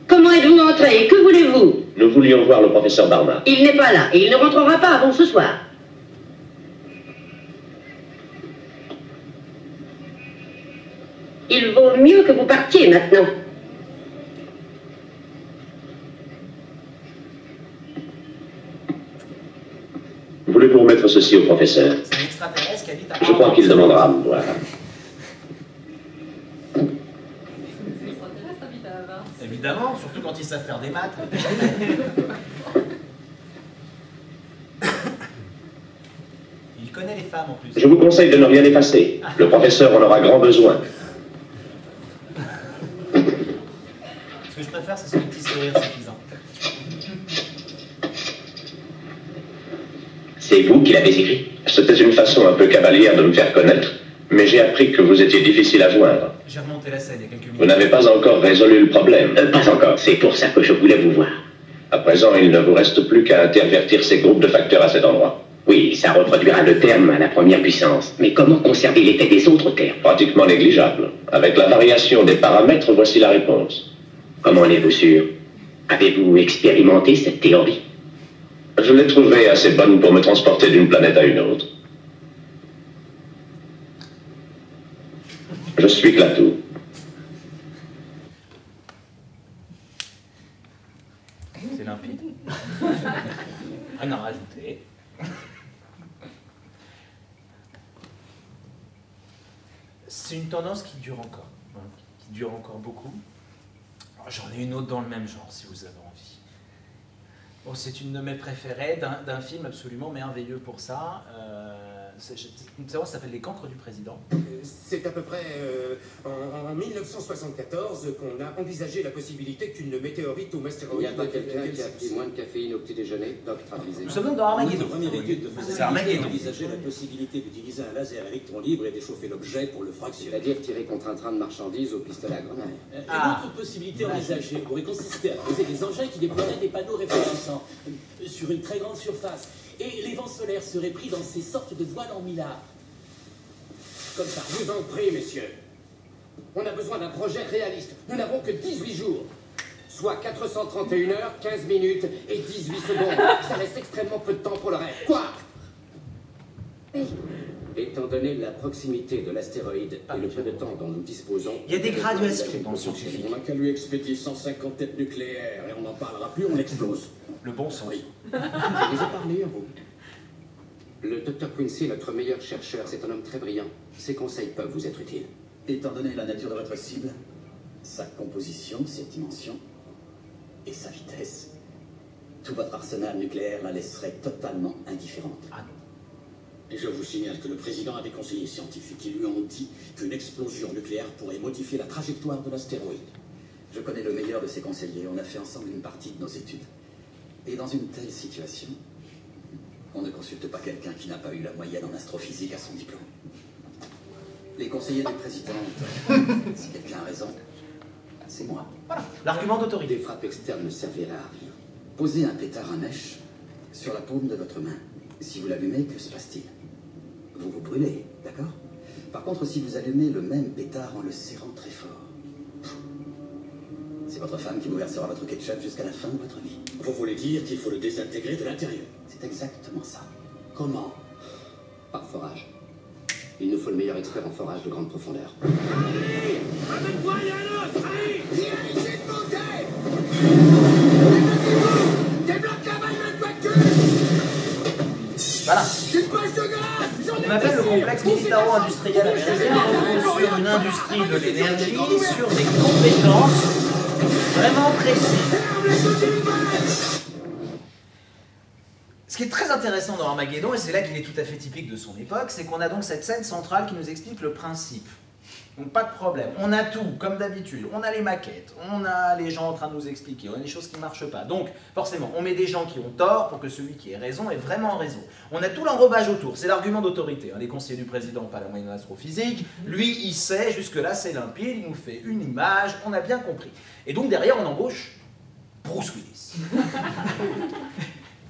Comment êtes-vous entré? Que voulez-vous? Nous voulions voir le professeur Barnard. Il n'est pas là et il ne rentrera pas avant ce soir. Il vaut mieux que vous partiez maintenant. Voulez-vous remettre ceci au professeur? C'est un extraterrestre qui habite à... Je crois qu'il demandera à me voir. Évidemment, surtout quand ils savent faire des maths. Il connaît les femmes en plus. Je vous conseille de ne rien effacer. Le professeur en aura grand besoin. Ce que je préfère, c'est ce petit sourire suffisant. C'est vous qui l'avez écrit? C'était une façon un peu cavalière de me faire connaître, mais j'ai appris que vous étiez difficile à joindre. J'ai remonté la scène il y a quelques minutes. Vous n'avez pas encore résolu le problème. Pas encore, c'est pour ça que je voulais vous voir. À présent, il ne vous reste plus qu'à intervertir ces groupes de facteurs à cet endroit. Oui, ça reproduira le terme à la première puissance. Mais comment conserver l'effet des autres termes? Pratiquement négligeable. Avec la variation des paramètres, voici la réponse. Comment en êtes-vous sûr? Avez-vous expérimenté cette théorie? Je l'ai trouvée assez bonne pour me transporter d'une planète à une autre. Je suis Clatou. C'est limpide. Rien à rajouter. C'est une tendance qui dure encore. Hein, qui dure encore beaucoup. J'en ai une autre dans le même genre, si vous avez envie. Bon, c'est une de mes préférées, d'un film absolument merveilleux pour ça. savoir, ça s'appelle les cancres du président. C'est à peu près en 1974 qu'on a envisagé la possibilité qu'une météorite ou Il astéroïde... n'y a pas quelqu'un qui a pris moins de caféine au petit déjeuner, docteur avisé. Nous sommes donc dans Armageddon. La première étude de C'est Armageddon. envisageait la possibilité d'utiliser un laser électron libre et d'échauffer l'objet pour le fractionner. C'est-à-dire tirer contre un train de marchandises au pistolet à grenade. Une autre possibilité envisagée pourrait consister à poser des engins qui déploieraient des panneaux réfléchissants sur une très grande surface. Et les vents solaires seraient pris dans ces sortes de voiles en milliards. Comme ça, je vous en prie, messieurs. On a besoin d'un projet réaliste. Nous n'avons que 18 jours. Soit 431 heures, 15 minutes et 18 secondes. Ça laisse extrêmement peu de temps pour le rêve. Quoi? Étant donné la proximité de l'astéroïde et le peu de temps dont nous disposons... Il y a des graduations dans le scientifique. On n'a qu'à lui expédier 150 têtes nucléaires et on n'en parlera plus, on explose. Le bon sens. Oui. Je vous ai parlé à vous. Le docteur Quincy est notre meilleur chercheur. C'est un homme très brillant. Ses conseils peuvent vous être utiles. Étant donné la nature de votre cible, sa composition, ses dimensions et sa vitesse, tout votre arsenal nucléaire la laisserait totalement indifférente. Ah non. Et je vous signale que le président a des conseillers scientifiques qui lui ont dit qu'une explosion nucléaire pourrait modifier la trajectoire de l'astéroïde. Je connais le meilleur de ses conseillers. On a fait ensemble une partie de nos études. Et dans une telle situation, on ne consulte pas quelqu'un qui n'a pas eu la moyenne en astrophysique à son diplôme. Les conseillers du président, si quelqu'un a raison, c'est moi. Voilà, l'argument d'autorité. Des frappes externes ne serviraient à rien. Posez un pétard à mèche sur la paume de votre main. Si vous l'allumez, que se passe-t-il? Vous vous brûlez, d'accord? Par contre, si vous allumez le même pétard en le serrant très fort, c'est votre femme qui vous versera votre ketchup jusqu'à la fin de votre vie. Vous voulez dire qu'il faut le désintégrer de l'intérieur? C'est exactement ça. Comment? Par forage. Il nous faut le meilleur expert en forage de grande profondeur. Allez! Avec-moi, Yanos! Allez! Viens ici de monter! Débloque la balle de voiture! Voilà. Une poche de gaz! On appelle le complexe militaro-industriel américain repose sur une industrie de l'énergie, sur des compétences vraiment précises. Ce qui est très intéressant dans Armageddon, et c'est là qu'il est tout à fait typique de son époque, c'est qu'on a donc cette scène centrale qui nous explique le principe. Donc pas de problème, on a tout, comme d'habitude, on a les maquettes, on a les gens en train de nous expliquer, on a des choses qui ne marchent pas. Donc forcément, on met des gens qui ont tort pour que celui qui ait raison ait vraiment raison. On a tout l'enrobage autour, c'est l'argument d'autorité. Les conseillers du président n'ont pas la moyenne en astrophysique, lui il sait, jusque-là c'est limpide, il nous fait une image, on a bien compris. Et donc derrière on embauche Bruce Willis.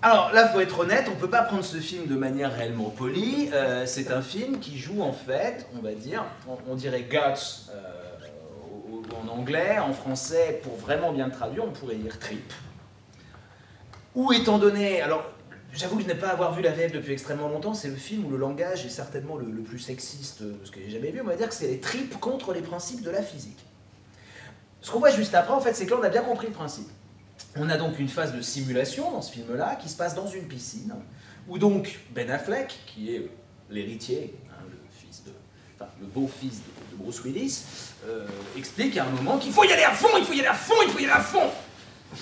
Alors là, il faut être honnête, on ne peut pas prendre ce film de manière réellement polie. C'est un film qui joue en fait, on va dire, on dirait guts en anglais, en français, pour vraiment bien le traduire, on pourrait dire trip. Ou étant donné, alors j'avoue que je n'ai pas avoir vu la VF depuis extrêmement longtemps, c'est le film où le langage est certainement le plus sexiste de ce que j'ai jamais vu, on va dire que c'est les tripes contre les principes de la physique. Ce qu'on voit juste après, en fait, c'est que là on a bien compris le principe. On a donc une phase de simulation dans ce film-là qui se passe dans une piscine, où donc Ben Affleck, qui est l'héritier, le beau-fils de Bruce Willis, explique à un moment qu'il faut y aller à fond, il faut y aller à fond, il faut y aller à fond.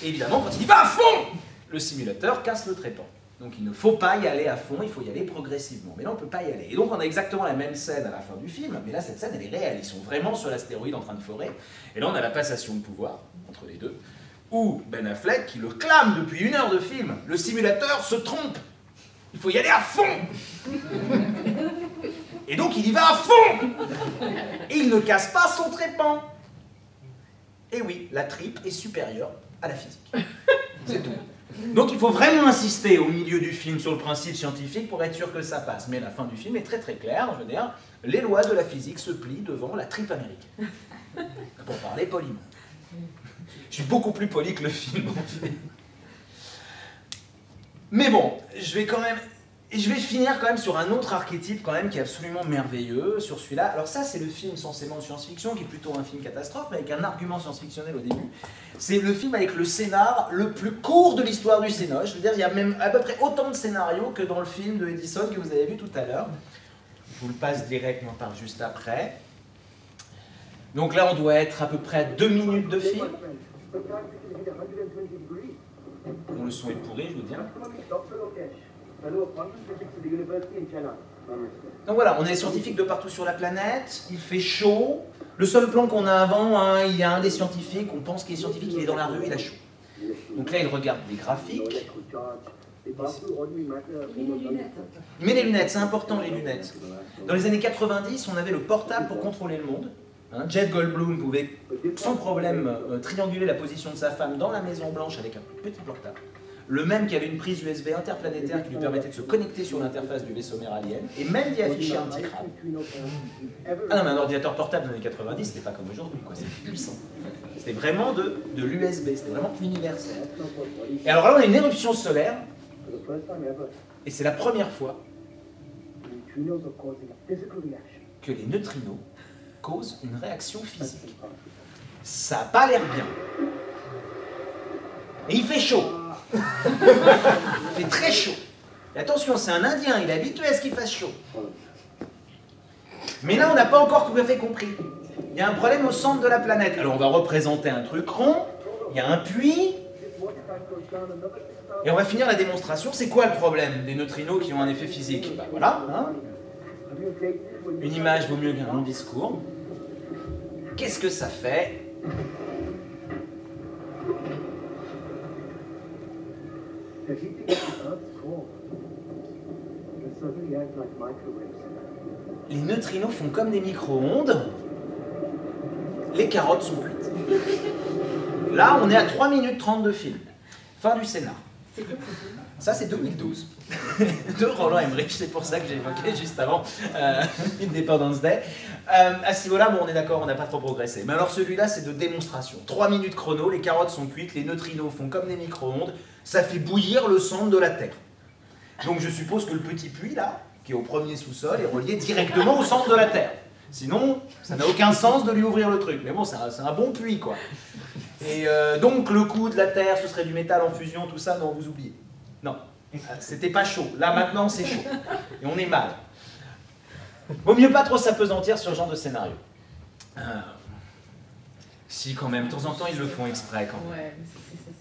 Et évidemment, quand il y va à fond, le simulateur casse le trépan. Donc il ne faut pas y aller à fond, il faut y aller progressivement. Mais là, on ne peut pas y aller. Et donc on a exactement la même scène à la fin du film, mais là, cette scène, elle est réelle. Ils sont vraiment sur l'astéroïde en train de forer. Et là, on a la passation de pouvoir entre les deux, où Ben Affleck, qui le clame depuis 1 heure de film, le simulateur se trompe. Il faut y aller à fond. Et donc il y va à fond. Et il ne casse pas son trépan. Et oui, la tripe est supérieure à la physique. C'est tout. Donc il faut vraiment insister au milieu du film sur le principe scientifique pour être sûr que ça passe. Mais la fin du film est très très claire, je veux dire, les lois de la physique se plient devant la tripe américaine. Pour parler poliment. Je suis beaucoup plus poli que le film, en fait. Mais bon, je vais finir quand même sur un autre archétype quand même qui est absolument merveilleux, sur celui-là. Alors ça, c'est le film censément de science-fiction, qui est plutôt un film catastrophe, mais avec un argument science-fictionnel au début. C'est le film avec le scénar le plus court de l'histoire du scénar. Je veux dire, il y a même à peu près autant de scénarios que dans le film de Edison que vous avez vu tout à l'heure. Je vous le passe direct, on en parle juste après. Donc là, on doit être à peu près à 2 minutes de film. Bon, le son est pourri, je vous dis. Donc voilà, on est scientifiques de partout sur la planète, il fait chaud. Le seul plan qu'on a avant, hein, il y a un des scientifiques, on pense qu'il est scientifique, il est dans la rue, il a chaud. Donc là, il regarde des graphiques. Il met les lunettes, c'est important les lunettes. Dans les années 90, on avait le portable pour contrôler le monde. Hein, Jeff Goldblum pouvait sans problème trianguler la position de sa femme dans la Maison Blanche avec un petit portable. Le même qui avait une prise USB interplanétaire qui lui permettait de se connecter sur l'interface du vaisseau mère alien et même d'y afficher un petit crâne. Ah non, mais un ordinateur portable dans les années 90, c'était pas comme aujourd'hui, quoi, c'était puissant. C'était vraiment de l'USB, c'était vraiment universel. Et alors là, on a une éruption solaire, et c'est la première fois que les neutrinos causent une réaction physique. Ça n'a pas l'air bien. Et il fait chaud. Il fait très chaud. Et attention, c'est un Indien, il est habitué à ce qu'il fasse chaud. Mais là, on n'a pas encore tout à fait compris. Il y a un problème au centre de la planète. Alors, on va représenter un truc rond, il y a un puits, et on va finir la démonstration. C'est quoi le problème des neutrinos qui ont un effet physique? Ben voilà, hein. Une image vaut mieux qu'un long discours. Qu'est-ce que ça fait? Les neutrinos font comme des micro-ondes. Les carottes sont cuites. Là, on est à 3 minutes 30 de film. Fin du scénar. Ça, c'est 2012. De Roland Emmerich, c'est pour ça que j'ai évoqué juste avant Independence Day. À ce niveau-là, bon, on est d'accord, on n'a pas trop progressé. Mais alors celui-là, c'est de démonstration. 3 minutes chrono, les carottes sont cuites, les neutrinos font comme des micro-ondes, ça fait bouillir le centre de la Terre. Donc je suppose que le petit puits, là, qui est au premier sous-sol, est relié directement au centre de la Terre. Sinon, ça n'a aucun sens de lui ouvrir le truc. Mais bon, c'est un bon puits, quoi. Et donc, le coup de la Terre, ce serait du métal en fusion, tout ça, non, vous oubliez. Non, c'était pas chaud. Là, maintenant, c'est chaud. Et on est mal. Vaut mieux pas trop s'apesantir sur ce genre de scénario. Si, quand même. De temps en temps, ils le font exprès, quand même.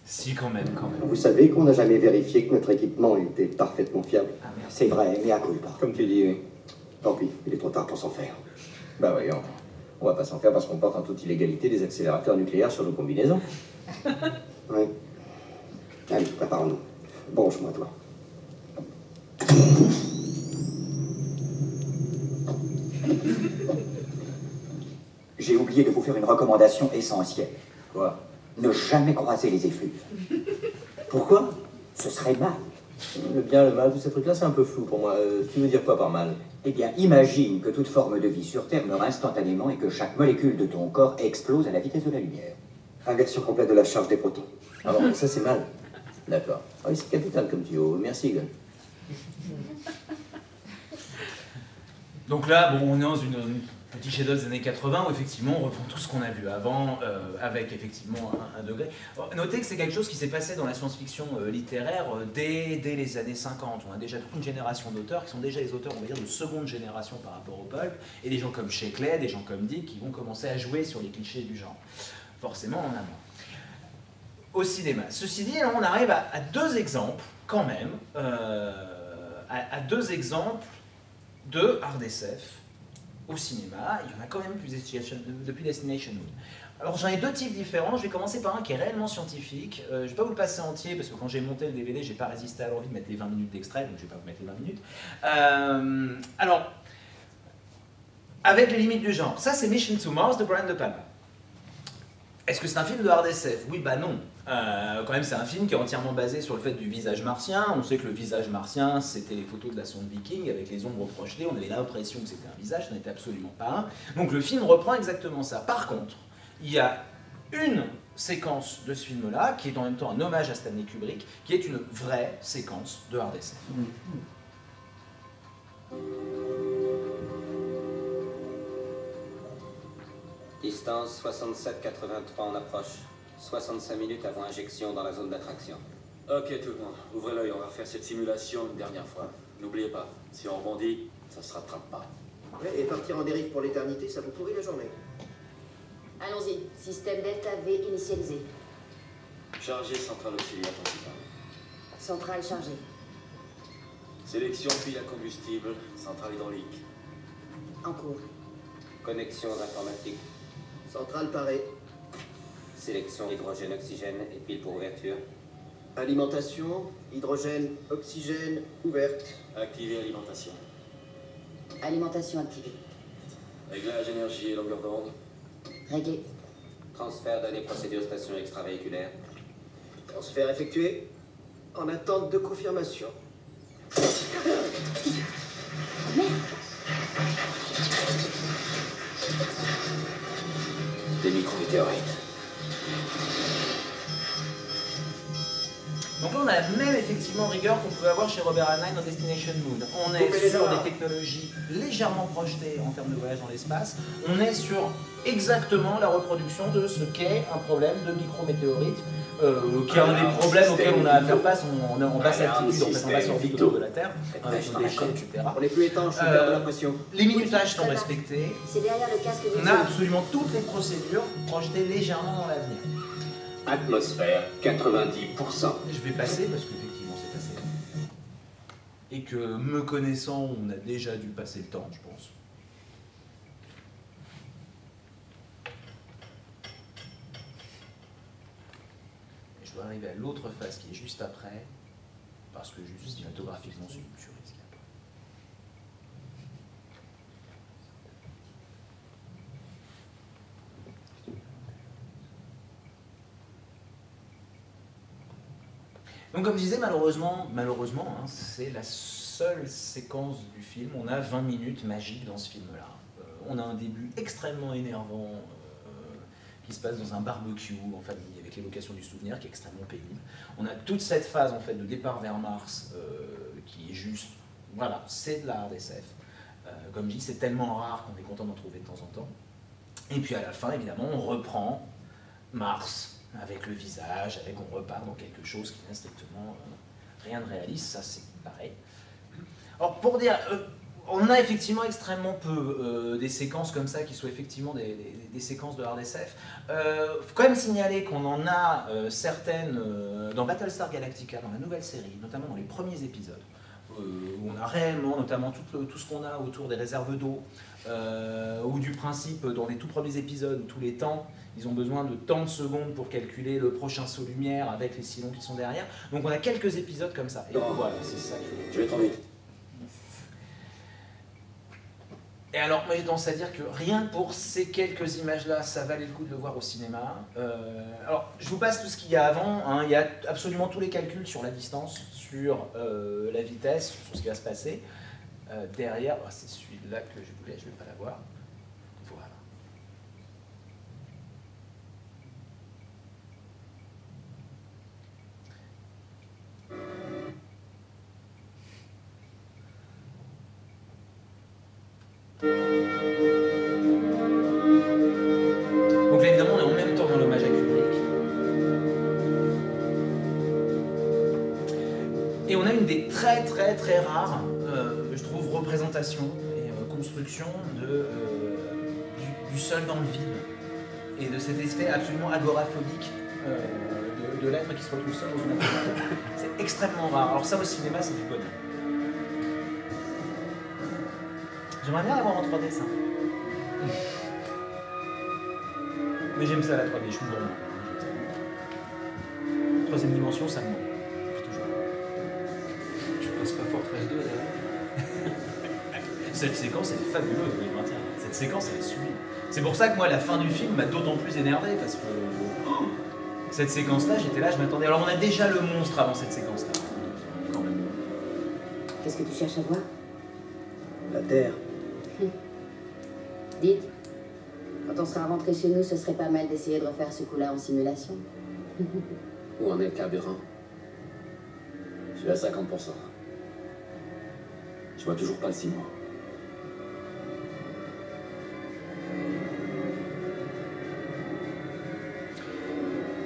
Si, quand même, quand même. Vous savez qu'on n'a jamais vérifié que notre équipement était parfaitement fiable. Ah, merde. C'est vrai, mais à cause pas. Comme tu dis, oui. Tant pis, il est trop tard pour s'en faire. Bah oui, on va pas s'en faire parce qu'on porte en toute illégalité des accélérateurs nucléaires sur nos combinaisons. Oui. Allez, préparons-nous. Branche-moi, toi. J'ai oublié de vous faire une recommandation essentielle. Quoi? Ne jamais croiser les effluves. Pourquoi? Ce serait mal. Le bien, le mal, tous ces trucs-là, c'est un peu flou pour moi. Tu veux dire quoi par mal? Eh bien, imagine que toute forme de vie sur Terre meurt instantanément et que chaque molécule de ton corps explose à la vitesse de la lumière. Inversion complète de la charge des protons. Ah bon, ça c'est mal. D'accord. Ah oui, c'est capital comme tuyau. Merci, Glenn. Donc là, bon, on est dans une petit chef-d'œuvre des années 80 où effectivement on reprend tout ce qu'on a vu avant avec effectivement un degré. Notez que c'est quelque chose qui s'est passé dans la science-fiction littéraire dès les années 50. On a déjà toute une génération d'auteurs qui sont déjà les auteurs, on va dire, de seconde génération par rapport au pulp, et des gens comme Sheckley, des gens comme Dick qui vont commencer à jouer sur les clichés du genre. Forcément en amont. Au cinéma. Ceci dit, là, on arrive à deux exemples, quand même, à deux exemples de hard SF au cinéma. Il y en a quand même plus depuis Destination Moon. Alors j'en ai deux types différents. Je vais commencer par un qui est réellement scientifique. Je ne vais pas vous le passer entier parce que quand j'ai monté le DVD, j'ai pas résisté à l'envie de mettre les 20 minutes d'extrait, donc je ne vais pas vous mettre les 20 minutes. Alors, avec les limites du genre, ça c'est Mission to Mars de Brian De Palma. Est-ce que c'est un film de hard SF? Oui, bah non. Quand même, c'est un film qui est entièrement basé sur le fait du visage martien. On sait que le visage martien, c'était les photos de la sonde Viking avec les ombres projetées. On avait l'impression que c'était un visage, ce n'était absolument pas un. Donc le film reprend exactement ça. Par contre, il y a une séquence de ce film-là qui est en même temps un hommage à Stanley Kubrick, qui est une vraie séquence de hard SF. Distance 67,83 en approche. 65 minutes avant injection dans la zone d'attraction. Ok tout le monde, ouvrez l'œil, on va refaire cette simulation une dernière fois. N'oubliez pas, si on rebondit, ça se rattrape pas. Ouais, et partir en dérive pour l'éternité, ça vous pourrit la journée. Allons-y, système Delta V initialisé. Chargé centrale auxiliaire principale. Centrale chargée. Sélection pile à combustible, centrale hydraulique. En cours. Connexions informatiques. Centrale parée. Sélection hydrogène-oxygène et pile pour ouverture. Alimentation, hydrogène, oxygène, ouverte. Activer alimentation. Alimentation activée. Réglage énergie et longueur d'onde. Réglé. Transfert données procédure station extravéhiculaire. Transfert effectué. En attente de confirmation. Merde. Des micrométéorites. Donc là, on a la même effectivement rigueur qu'on pouvait avoir chez Robert Heinlein dans Destination Moon. On est sur des technologies légèrement projetées en termes de voyage dans l'espace. On est sur exactement la reproduction de ce qu'est un problème de micrométéorite, qui est un des problèmes auxquels on a à faire face en basse altitude, en fait, en basse orbite autour de la Terre, avec nos déchets, etc. On n'est plus étanche, on perd de la pression. Les minutages sont respectés. C'est derrière le casque de On a absolument toutes les procédures projetées légèrement dans l'avenir. Atmosphère, 90%. Je vais passer parce qu'effectivement c'est passé. Et que me connaissant, on a déjà dû passer le temps, je pense. Et je dois arriver à l'autre phase qui est juste après, parce que juste cinématographiquement c'est une tuerie. Donc comme je disais, malheureusement hein, c'est la seule séquence du film. On a 20 minutes magiques dans ce film-là. On a un début extrêmement énervant qui se passe dans un barbecue en famille avec l'évocation du souvenir qui est extrêmement pénible. On a toute cette phase en fait de départ vers Mars qui est juste, voilà, c'est de la hard SF. Comme je dis, c'est tellement rare qu'on est content d'en trouver de temps en temps. Et puis à la fin, évidemment, on reprend Mars avec le visage, on repart dans quelque chose qui n'a strictement rien de réaliste, ça c'est pareil. Alors pour dire, on a effectivement extrêmement peu des séquences comme ça qui soient effectivement des séquences de hard SF. Faut quand même signaler qu'on en a certaines dans Battlestar Galactica, dans la nouvelle série, notamment dans les premiers épisodes, où on a réellement, notamment tout ce qu'on a autour des réserves d'eau, ou du principe dans les tout premiers épisodes où tous les temps, ils ont besoin de tant de secondes pour calculer le prochain saut lumière avec les silons qui sont derrière. Donc on a quelques épisodes comme ça. Et voilà, c'est ça. Je vais trop vite. Et alors, moi j'ai tendance à dire que rien que pour ces quelques images-là, ça valait le coup de le voir au cinéma. Alors, je vous passe tout ce qu'il y a avant. Hein. Il y a absolument tous les calculs sur la distance, sur la vitesse, sur ce qui va se passer. Derrière, oh, c'est celui-là que je voulais, je ne vais pas l'avoir. Voilà. Donc là, évidemment, on est en même temps dans l'hommage à Kubrick. Et on a une des très rares, je trouve, représentations et construction du seul dans le vide. Et de cet effet absolument agoraphobique de l'être qui se retrouve seul dans une appartement. C'est extrêmement rare. Alors ça, au cinéma, c'est du bonheur. J'aimerais bien l'avoir en 3D, ça. Mais j'aime ça la 3D, je suis gourmand. Troisième dimension, ça me manque. Tu passes pas Fortress 2 d'ailleurs. Cette séquence, elle est fabuleuse, je maintiens. Cette séquence, elle est sublime. C'est pour ça que moi, la fin du film m'a d'autant plus énervé, parce que cette séquence-là, j'étais là, je m'attendais. Alors, on a déjà le monstre avant cette séquence-là. Qu'est-ce que tu cherches à voir? La Terre. Dites, quand on sera rentré chez nous, ce serait pas mal d'essayer de refaire ce coup-là en simulation. Où en est le carburant? Je suis à 50%. Je vois toujours pas le 6 mois.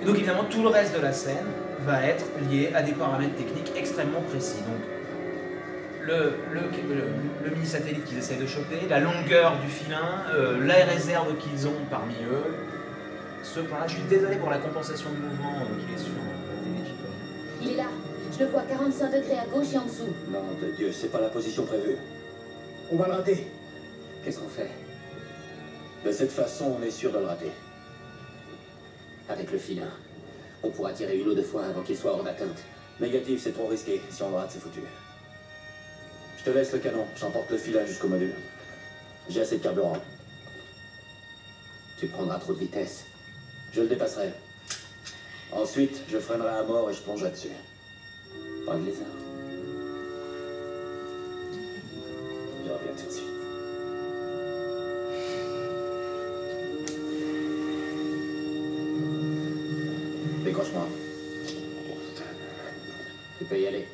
Et donc évidemment, tout le reste de la scène va être lié à des paramètres techniques extrêmement précis. Donc, le mini-satellite qu'ils essayent de choper, la longueur du filin, la réserve qu'ils ont parmi eux. Ce point-là, je suis désolé pour la compensation de mouvement qu'il est sur la télé. Il est là. Je le vois 45 degrés à gauche et en dessous. Non, de Dieu, c'est pas la position prévue. On va le rater. Qu'est-ce qu'on fait? De cette façon, on est sûr de le rater. Avec le filin, on pourra tirer une ou deux fois avant qu'il soit hors d'atteinte. Négatif, c'est trop risqué. Si on le rate, c'est foutu. Je te laisse le canon. J'emporte le filin jusqu'au module. J'ai assez de carburant. Tu prendras trop de vitesse. Je le dépasserai. Ensuite, je freinerai à mort et je plongerai dessus. Pas de lézard. Je reviens tout de suite. Décroche-moi. Tu peux y aller.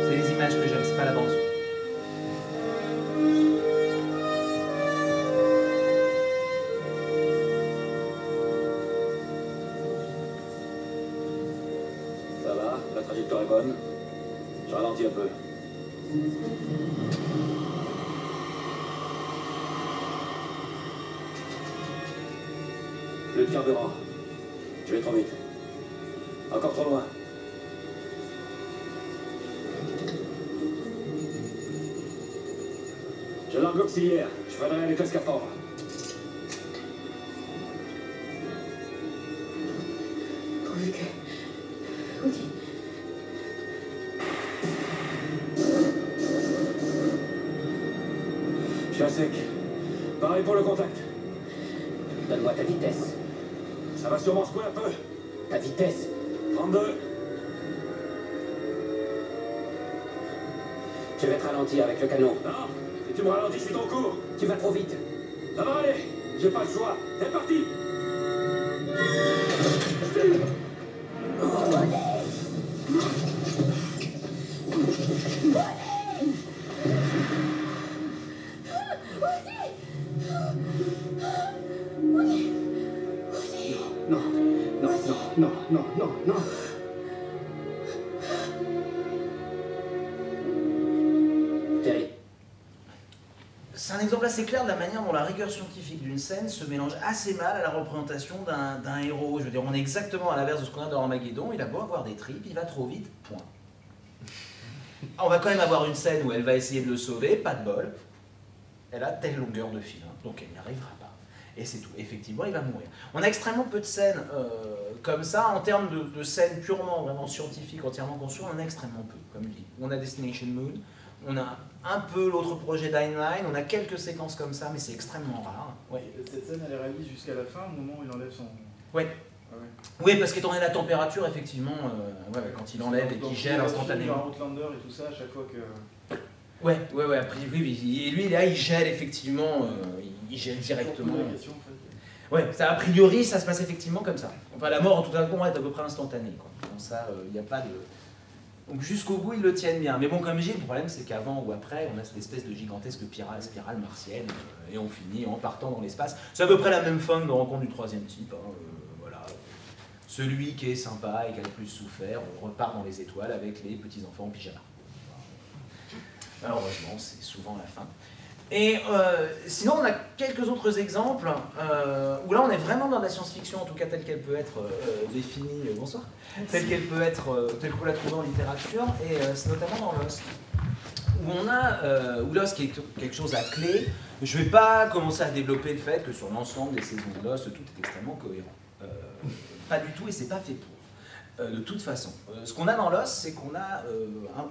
C'est les images que j'aime, c'est pas la bande. Ça va, la trajectoire est bonne. Je ralentis un peu. Plus de carburant. Je vais trop vite. Encore trop loin. J'ai l'angle auxiliaire. Je freinerai avec le scaphandre. Pourvu que... Ok. Je suis à sec. Pareil pour le contact. Donne-moi ta vitesse. Ça va sûrement secouer un peu. Ta vitesse. 32. Je vais te ralentir avec le canon. Non, si tu me ralentis, je suis ton cours. Tu vas trop vite. Ça va aller. J'ai pas le choix. C'est parti. Non. Terry. C'est un exemple assez clair de la manière dont la rigueur scientifique d'une scène se mélange assez mal à la représentation d'un héros. Je veux dire, on est exactement à l'inverse de ce qu'on a dans Armageddon. Il a beau avoir des tripes, il va trop vite, point. On va quand même avoir une scène où elle va essayer de le sauver, pas de bol. Elle a telle longueur de fil, donc elle n'y arrivera pas. Et c'est tout. Effectivement, il va mourir. On a extrêmement peu de scènes comme ça. En termes de scènes purement, vraiment scientifiques, entièrement construites, on en a extrêmement peu, comme je dis. On a Destination Moon, on a un peu l'autre projet d'Heinlein, on a quelques séquences comme ça, mais c'est extrêmement rare. Ouais. Cette scène, elle est réalise jusqu'à la fin, au moment où il enlève son... Ouais. Ah ouais. Oui, parce qu'étant donné la température, effectivement, quand il enlève et qu'il gèle instantanément. Outlander et tout ça, à chaque fois que... Ouais, après, oui. Et lui, là, il gèle effectivement, il gèle directement. Ouais, ça, a priori, ça se passe effectivement comme ça. Enfin, la mort, en tout cas, bon, est à peu près instantanée, quoi. Donc ça, il n'y a pas de... Donc jusqu'au bout, ils le tiennent bien. Mais bon, comme je dis, le problème, c'est qu'avant ou après, on a cette espèce de gigantesque spirale martienne, et on finit en partant dans l'espace. C'est à peu près la même fin que de Rencontre du troisième type, hein, voilà. Celui qui est sympa et qui a le plus souffert, on repart dans les étoiles avec les petits-enfants en pyjama. Malheureusement, c'est souvent la fin. Et sinon, on a quelques autres exemples où là, on est vraiment dans la science-fiction, en tout cas telle qu'elle peut être définie, bonsoir, telle qu'elle peut être, telle qu'on l'a trouvée en littérature, et c'est notamment dans Lost, où Lost qui est quelque chose à clé. Je ne vais pas commencer à développer le fait que sur l'ensemble des saisons de Lost, tout est extrêmement cohérent. Pas du tout, et c'est pas fait pour. De toute façon, ce qu'on a dans Lost, c'est qu'on a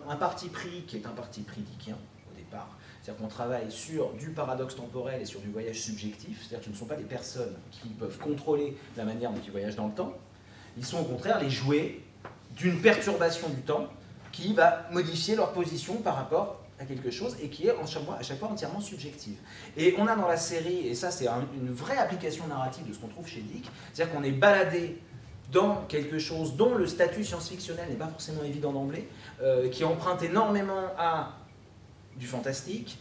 un parti pris qui est un parti pris dickien au départ. C'est-à-dire qu'on travaille sur du paradoxe temporel et sur du voyage subjectif. C'est-à-dire que ce ne sont pas des personnes qui peuvent contrôler la manière dont ils voyagent dans le temps. Ils sont au contraire les jouets d'une perturbation du temps qui va modifier leur position par rapport à quelque chose et qui est à chaque fois entièrement subjective. Et on a dans la série, et ça c'est une vraie application narrative de ce qu'on trouve chez Dick, c'est-à-dire qu'on est baladé dans quelque chose dont le statut science-fictionnel n'est pas forcément évident d'emblée, qui emprunte énormément à du fantastique,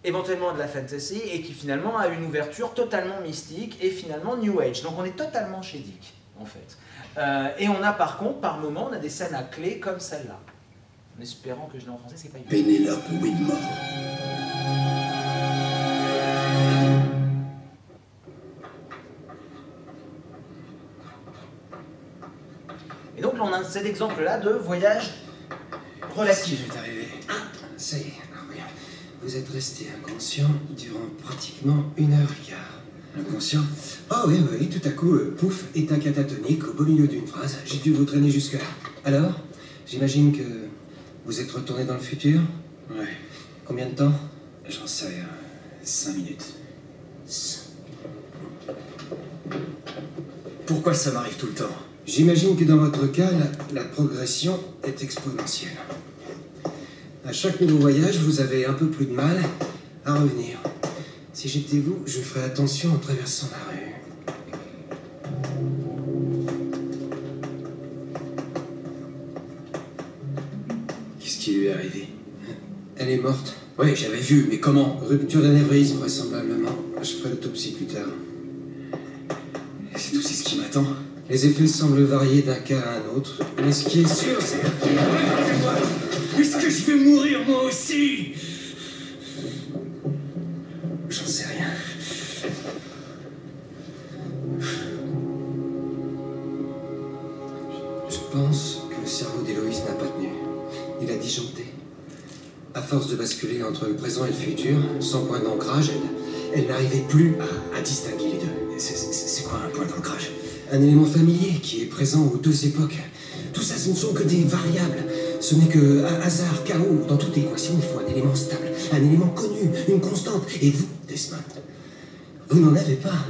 éventuellement de la fantasy, et qui finalement a une ouverture totalement mystique et finalement New Age. Donc on est totalement chez Dick, en fait. Et on a par contre, par moments, on a des scènes à clé comme celle-là. En espérant que je l'ai en français, c'est pas évident. Pénélope Widmore. cet exemple-là de voyage relatif. C'est arrivé. Ah, ça y est. Ah, oui. Vous êtes resté inconscient durant pratiquement 1h15. Inconscient? Oh oui, oui, tout à coup, pouf, état catatonique au beau milieu d'une phrase. J'ai dû vous traîner jusque-là. Alors, j'imagine que vous êtes retourné dans le futur? Ouais. Combien de temps? J'en sais rien. 5 minutes. Pourquoi ça m'arrive tout le temps? J'imagine que dans votre cas, la progression est exponentielle. À chaque nouveau voyage, vous avez un peu plus de mal à revenir. Si j'étais vous, je ferais attention en traversant la rue. Qu'est-ce qui lui est arrivé? Elle est morte. Oui, j'avais vu, mais comment? Rupture d'anévrisme, vraisemblablement. Je ferai l'autopsie plus tard. C'est aussi ce qui m'attend. Les effets semblent varier d'un cas à un autre, mais ce qui est sûr, c'est... Est-ce que je vais mourir moi aussi? J'en sais rien. Je pense que le cerveau d'Héloïse n'a pas tenu. Il a disjoncté. À force de basculer entre le présent et le futur, sans point d'ancrage, elle n'arrivait plus à distinguer les deux. C'est quoi un point d'ancrage? Un élément familier qui est présent aux deux époques. Tout ça, ce ne sont que des variables. Ce n'est que hasard, chaos. Dans toute équation, il faut un élément stable, un élément connu, une constante. Et vous, Desmond, vous n'en avez pas.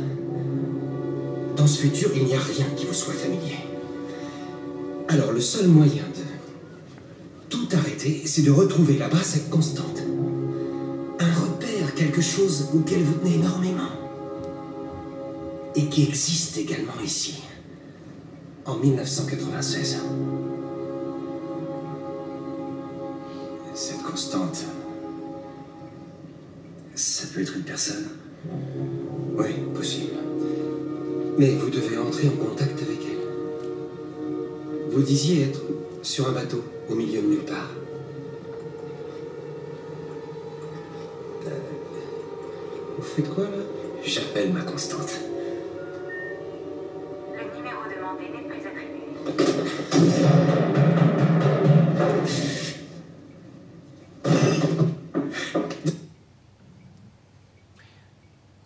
Dans ce futur, il n'y a rien qui vous soit familier. Alors, le seul moyen de tout arrêter, c'est de retrouver là-bas cette constante. Un repère, quelque chose auquel vous tenez énormément. Et qui existe également ici, en 1996. Cette constante, ça peut être une personne. Oui, possible. Mais vous devez entrer en contact avec elle. Vous disiez être sur un bateau, au milieu de nulle part. Vous faites quoi, là? J'appelle ma constante. Le numéro demandé n'est plus attribué.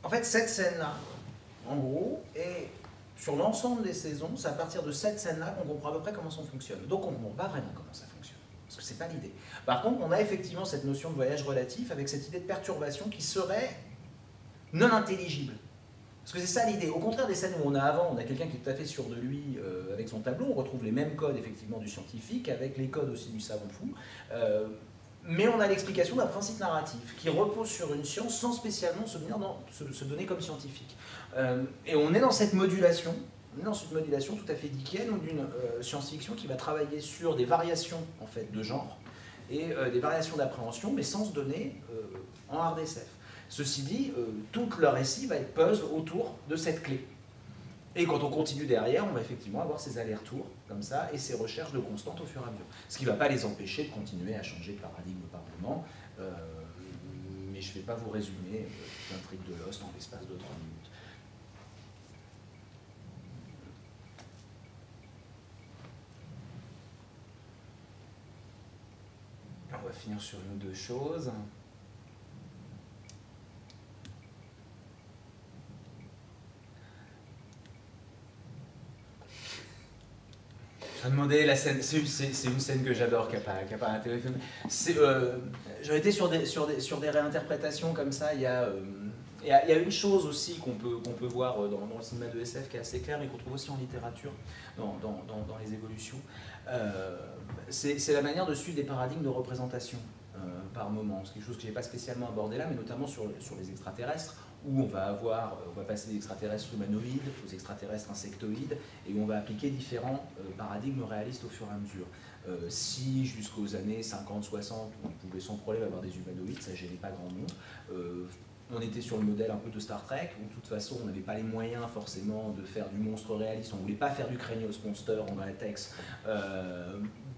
En fait, cette scène-là, en gros, est sur l'ensemble des saisons, c'est à partir de cette scène-là qu'on comprend à peu près comment ça fonctionne. Donc on ne comprend pas vraiment comment ça fonctionne, parce que c'est pas l'idée. Par contre, on a effectivement cette notion de voyage relatif avec cette idée de perturbation qui serait non intelligible. Parce que c'est ça l'idée. Au contraire des scènes où on a quelqu'un qui est tout à fait sûr de lui avec son tableau, on retrouve les mêmes codes effectivement du scientifique, avec les codes aussi du savant fou, mais on a l'explication d'un principe narratif qui repose sur une science sans spécialement se donner comme scientifique. Et on est dans cette modulation, tout à fait dickienne, ou d'une science-fiction qui va travailler sur des variations en fait, de genre et des variations d'appréhension, mais sans se donner en hard SF. Ceci dit, tout le récit va être puzzle autour de cette clé. Et quand on continue derrière, on va effectivement avoir ces allers-retours, comme ça, et ces recherches de constantes au fur et à mesure. Ce qui ne va pas les empêcher de continuer à changer de paradigme par moment, mais je ne vais pas vous résumer l'intrigue de Lost en l'espace de 3 minutes. On va finir sur une ou deux choses. Je vais demander la scène, c'est une scène que j'adore, qui n'a pas un téléfilm. J'aurais été sur des réinterprétations comme ça. Il y a une chose aussi qu'on peut voir dans le cinéma de SF qui est assez clair et qu'on trouve aussi en littérature, dans les évolutions. C'est la manière de suivre des paradigmes de représentation par moment. C'est quelque chose que je n'ai pas spécialement abordé là, mais notamment sur les extraterrestres, où on va passer des extraterrestres humanoïdes aux extraterrestres insectoïdes, et où on va appliquer différents paradigmes réalistes au fur et à mesure. Si jusqu'aux années 50-60, on pouvait sans problème avoir des humanoïdes, ça ne gênait pas grand monde. On était sur le modèle un peu de Star Trek, où de toute façon on n'avait pas les moyens forcément de faire du monstre réaliste, on ne voulait pas faire du Kranios Monster en latex.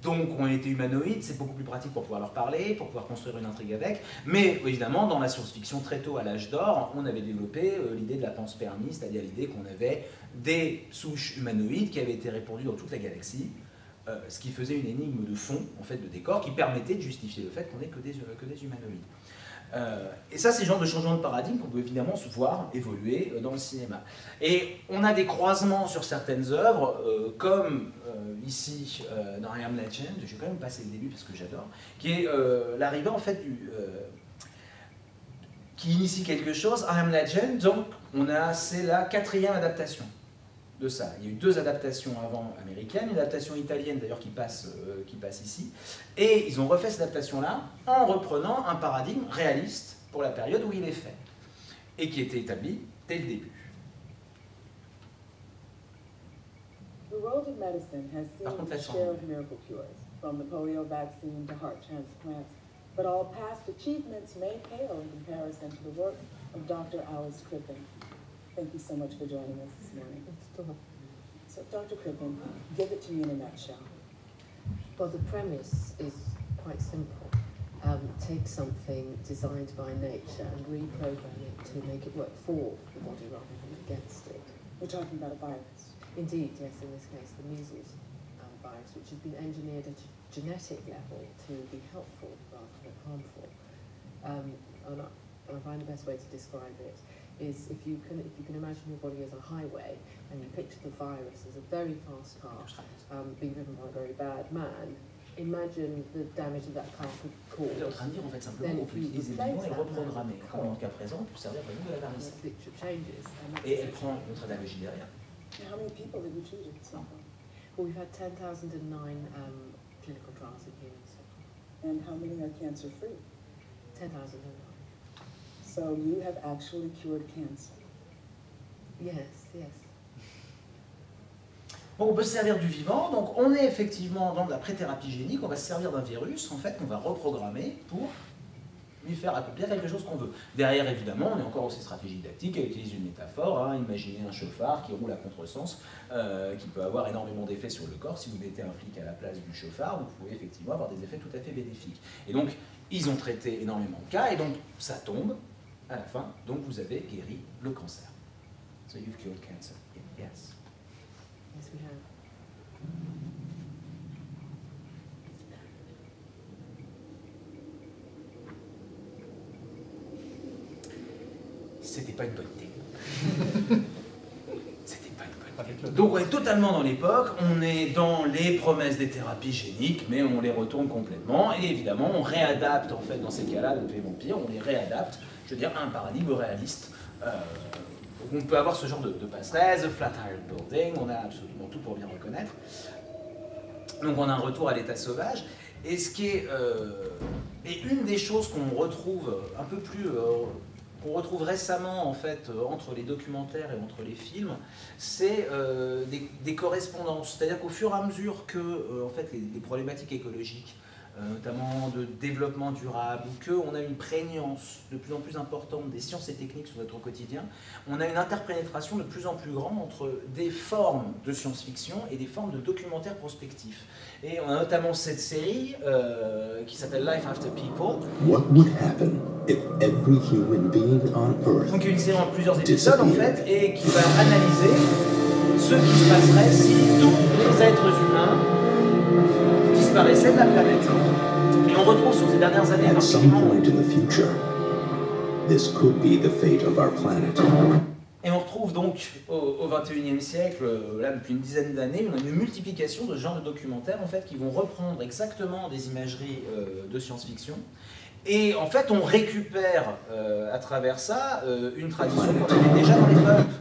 Donc on était humanoïdes, c'est beaucoup plus pratique pour pouvoir leur parler, pour pouvoir construire une intrigue avec, mais évidemment dans la science-fiction très tôt à l'âge d'or, on avait développé l'idée de la panspermie, c'est-à-dire l'idée qu'on avait des souches humanoïdes qui avaient été répandues dans toute la galaxie, ce qui faisait une énigme de fond, en fait, de décor, qui permettait de justifier le fait qu'on n'ait que des humanoïdes. Et ça, c'est le genre de changement de paradigme qu'on peut évidemment se voir évoluer dans le cinéma. Et on a des croisements sur certaines œuvres, comme ici dans I Am Legend, je vais quand même passer le début parce que j'adore, qui est l'arrivée en fait qui initie quelque chose. I Am Legend, donc c'est la 4e adaptation de ça. Il y a eu 2 adaptations avant américaines, une adaptation italienne d'ailleurs qui passe ici, et ils ont refait cette adaptation-là en reprenant un paradigme réaliste pour la période où il est fait, et qui était établi dès le début. The world of medicine has seen its share of miracle cures, from the polio vaccine to heart transplants, but all past achievements may pale in comparison to the work of Dr. Alice Crippen. Thank you so much for joining us this morning. So, Dr. Crippen, give it to me in a nutshell. Well, the premise is quite simple. Take something designed by nature and reprogram it to make it work for the body rather than against it. We're talking about a virus. Indeed, yes, in this case, the measles virus, which has been engineered at a genetic level to be helpful rather than harmful. And I find the best way to describe it is if you can imagine your body as a highway and you picture the virus as a very fast car being driven by a very bad man, imagine the damage that that car could cause. En train de dire en fait simplement qu'on peut utiliser vivant et reprogrammer, comme dans le cas présent, pour servir de la varicelle. Et elle prend une autre analogie derrière. How many people have you treated so far? Well, we've had 10,009 clinical trials in humans so far. And how many are cancer-free? 10,009. So you have actually cured cancer? Yes, yes. Donc on peut se servir du vivant, donc on est effectivement dans de la pré-thérapie génique, on va se servir d'un virus en fait qu'on va reprogrammer pour lui faire accomplir quelque chose qu'on veut. Derrière évidemment, on est encore aussi stratégie didactique, elle utilise une métaphore, imaginez un chauffard qui roule à contresens, qui peut avoir énormément d'effets sur le corps. Si vous mettez un flic à la place du chauffard, vous pouvez effectivement avoir des effets tout à fait bénéfiques. Et donc ils ont traité énormément de cas, et donc ça tombe à la fin, donc vous avez guéri le cancer. So you've cured cancer. Yes. Yes, we have. C'était pas une bonne idée. C'était pas une bonne idée. Donc on est totalement dans l'époque, on est dans les promesses des thérapies géniques, mais on les retourne complètement, et évidemment on réadapte en fait dans ces cas-là de les vampires, on les réadapte, je veux dire, à un paradigme réaliste. On peut avoir ce genre de passerelle, The Flatiron Building, on a absolument tout pour bien reconnaître. Donc on a un retour à l'état sauvage, et ce qui est et une des choses qu'on retrouve un peu plus qu'on retrouve récemment en fait entre les documentaires et entre les films, c'est des correspondances. C'est-à-dire qu'au fur et à mesure que en fait les problématiques écologiques, notamment de développement durable, ou qu'on a une prégnance de plus en plus importante des sciences et techniques sur notre quotidien, on a une interpénétration de plus en plus grande entre des formes de science-fiction et des formes de documentaires prospectifs. Et on a notamment cette série qui s'appelle Life After People. What would happen if every human being on Earth donc une série en plusieurs épisodes en fait, et qui va analyser ce qui se passerait si tous les êtres humains disparaissaient de la planète. Et on retrouve sur ces dernières années At some point in the future, this could be the fate of our planet. Et on retrouve donc au XXIe siècle, là depuis une dizaine d'années, une multiplication de genres de documentaires en fait qui vont reprendre exactement des imageries de science-fiction. Et en fait, on récupère à travers ça une tradition qu'on avait déjà dans les pulps,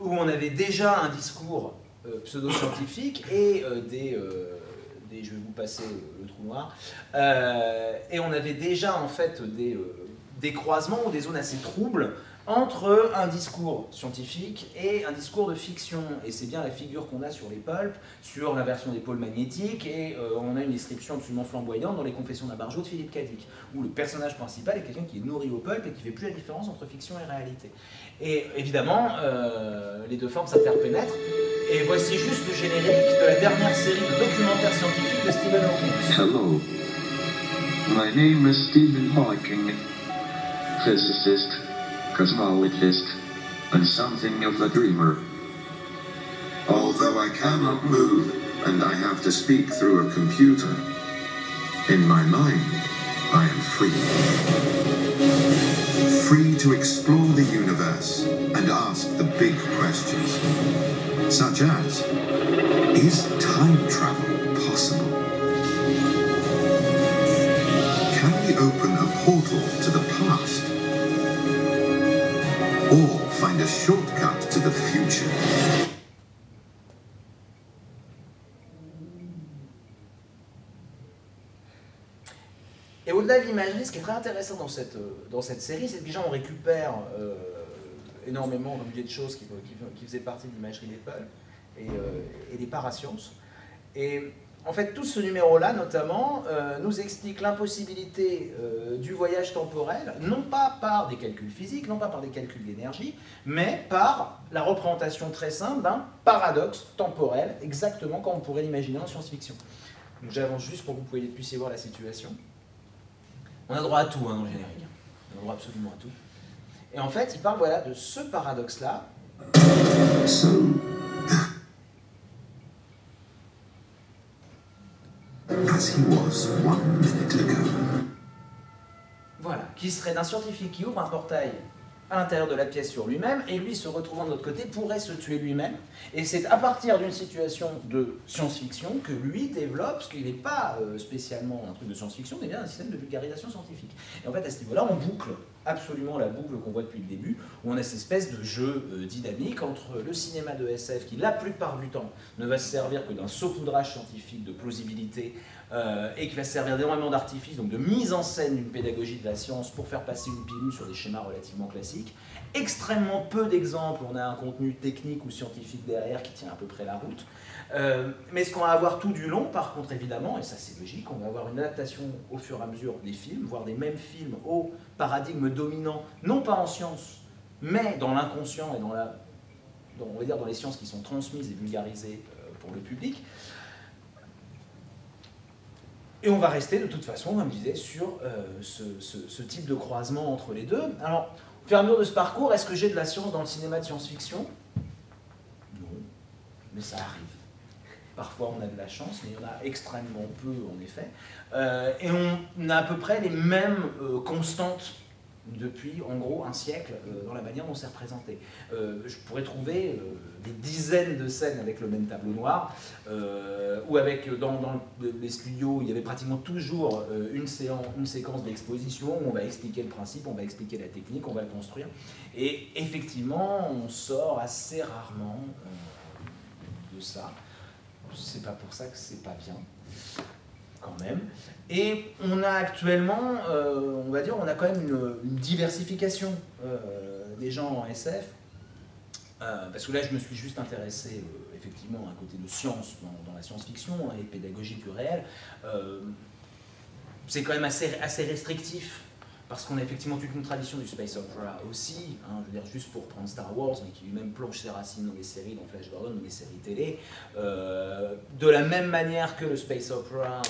où on avait déjà un discours pseudo-scientifique et je vais vous passer le trou noir, et on avait déjà en fait des croisements ou des zones assez troubles entre un discours scientifique et un discours de fiction. Et c'est bien la figure qu'on a sur les pulps, sur l'inversion des pôles magnétiques, et on a une description absolument flamboyante dans les Confessions d'un barjot de Philippe Cadic, où le personnage principal est quelqu'un qui est nourri au pulp et qui ne fait plus la différence entre fiction et réalité. Et évidemment, les deux formes s'interpénètrent, et voici juste le générique de la dernière série de documentaires scientifiques de Stephen Hawking. Hello, my name is Stephen Hawking, physicist, cosmologist, and something of a dreamer. Although I cannot move, and I have to speak through a computer. In my mind, I am free. Free to explore the universe and ask the big questions, such as, is time travel possible? Can we open a portal to the past? Or find a shortcut to the future? Et au-delà de l'imagerie, ce qui est très intéressant dans cette série, c'est que déjà on récupère énormément de choses qui faisaient partie de l'imagerie d'Apple et des parasciences. Et en fait, tout ce numéro-là, notamment, nous explique l'impossibilité du voyage temporel, non pas par des calculs physiques, non pas par des calculs d'énergie, mais par la représentation très simple d'un paradoxe temporel, exactement comme on pourrait l'imaginer en science-fiction. Donc j'avance juste pour que vous puissiez voir la situation. On a droit à tout hein, dans le générique, on a droit absolument à tout. Et en fait, il parle voilà, de ce paradoxe-là. As he was 1 minute ago. Voilà, qui serait d'un scientifique qui ouvre un portail à l'intérieur de la pièce sur lui-même, et lui, se retrouvant de l'autre côté, pourrait se tuer lui-même. Et c'est à partir d'une situation de science-fiction que lui développe, parce qu'il n'est pas spécialement un truc de science-fiction, mais bien un système de vulgarisation scientifique. Et en fait, à ce niveau-là, on boucle absolument la boucle qu'on voit depuis le début, où on a cette espèce de jeu dynamique entre le cinéma de SF, qui la plupart du temps ne va se servir que d'un saupoudrage scientifique, de plausibilité, et qui va se servir d'énormément d'artifices, donc de mise en scène d'une pédagogie de la science pour faire passer une pilule sur des schémas relativement classiques. Extrêmement peu d'exemples, on a un contenu technique ou scientifique derrière qui tient à peu près la route. Mais ce qu'on va avoir tout du long, par contre, évidemment, et ça c'est logique, on va avoir une adaptation au fur et à mesure des films, voire des mêmes films au paradigme dominant, non pas en science, mais dans l'inconscient et on va dire dans les sciences qui sont transmises et vulgarisées pour le public. Et on va rester de toute façon, comme je disais, sur ce type de croisement entre les deux. Alors, au fur et à mesure de ce parcours, est-ce que j'ai de la science dans le cinéma de science-fiction? Non, mais ça arrive. Parfois on a de la chance, mais il y en a extrêmement peu en effet. Et on a à peu près les mêmes constantes depuis en gros un siècle dans la manière dont c'est représenté. Je pourrais trouver des dizaines de scènes avec le même tableau noir, ou avec dans les studios il y avait pratiquement toujours une séquence d'exposition où on va expliquer le principe, on va expliquer la technique, on va le construire. Et effectivement on sort assez rarement de ça. C'est pas pour ça que c'est pas bien, quand même. Et on a actuellement, on va dire, on a quand même une diversification des genres en SF, parce que là je me suis juste intéressé effectivement à un côté de science dans la science-fiction et pédagogie du réel. C'est quand même assez restrictif, parce qu'on a effectivement toute une tradition du space opera aussi, hein, je veux dire juste pour prendre Star Wars, mais qui lui-même plonge ses racines dans les séries, dans Flash Gordon, dans les séries télé. De la même manière que le space opera,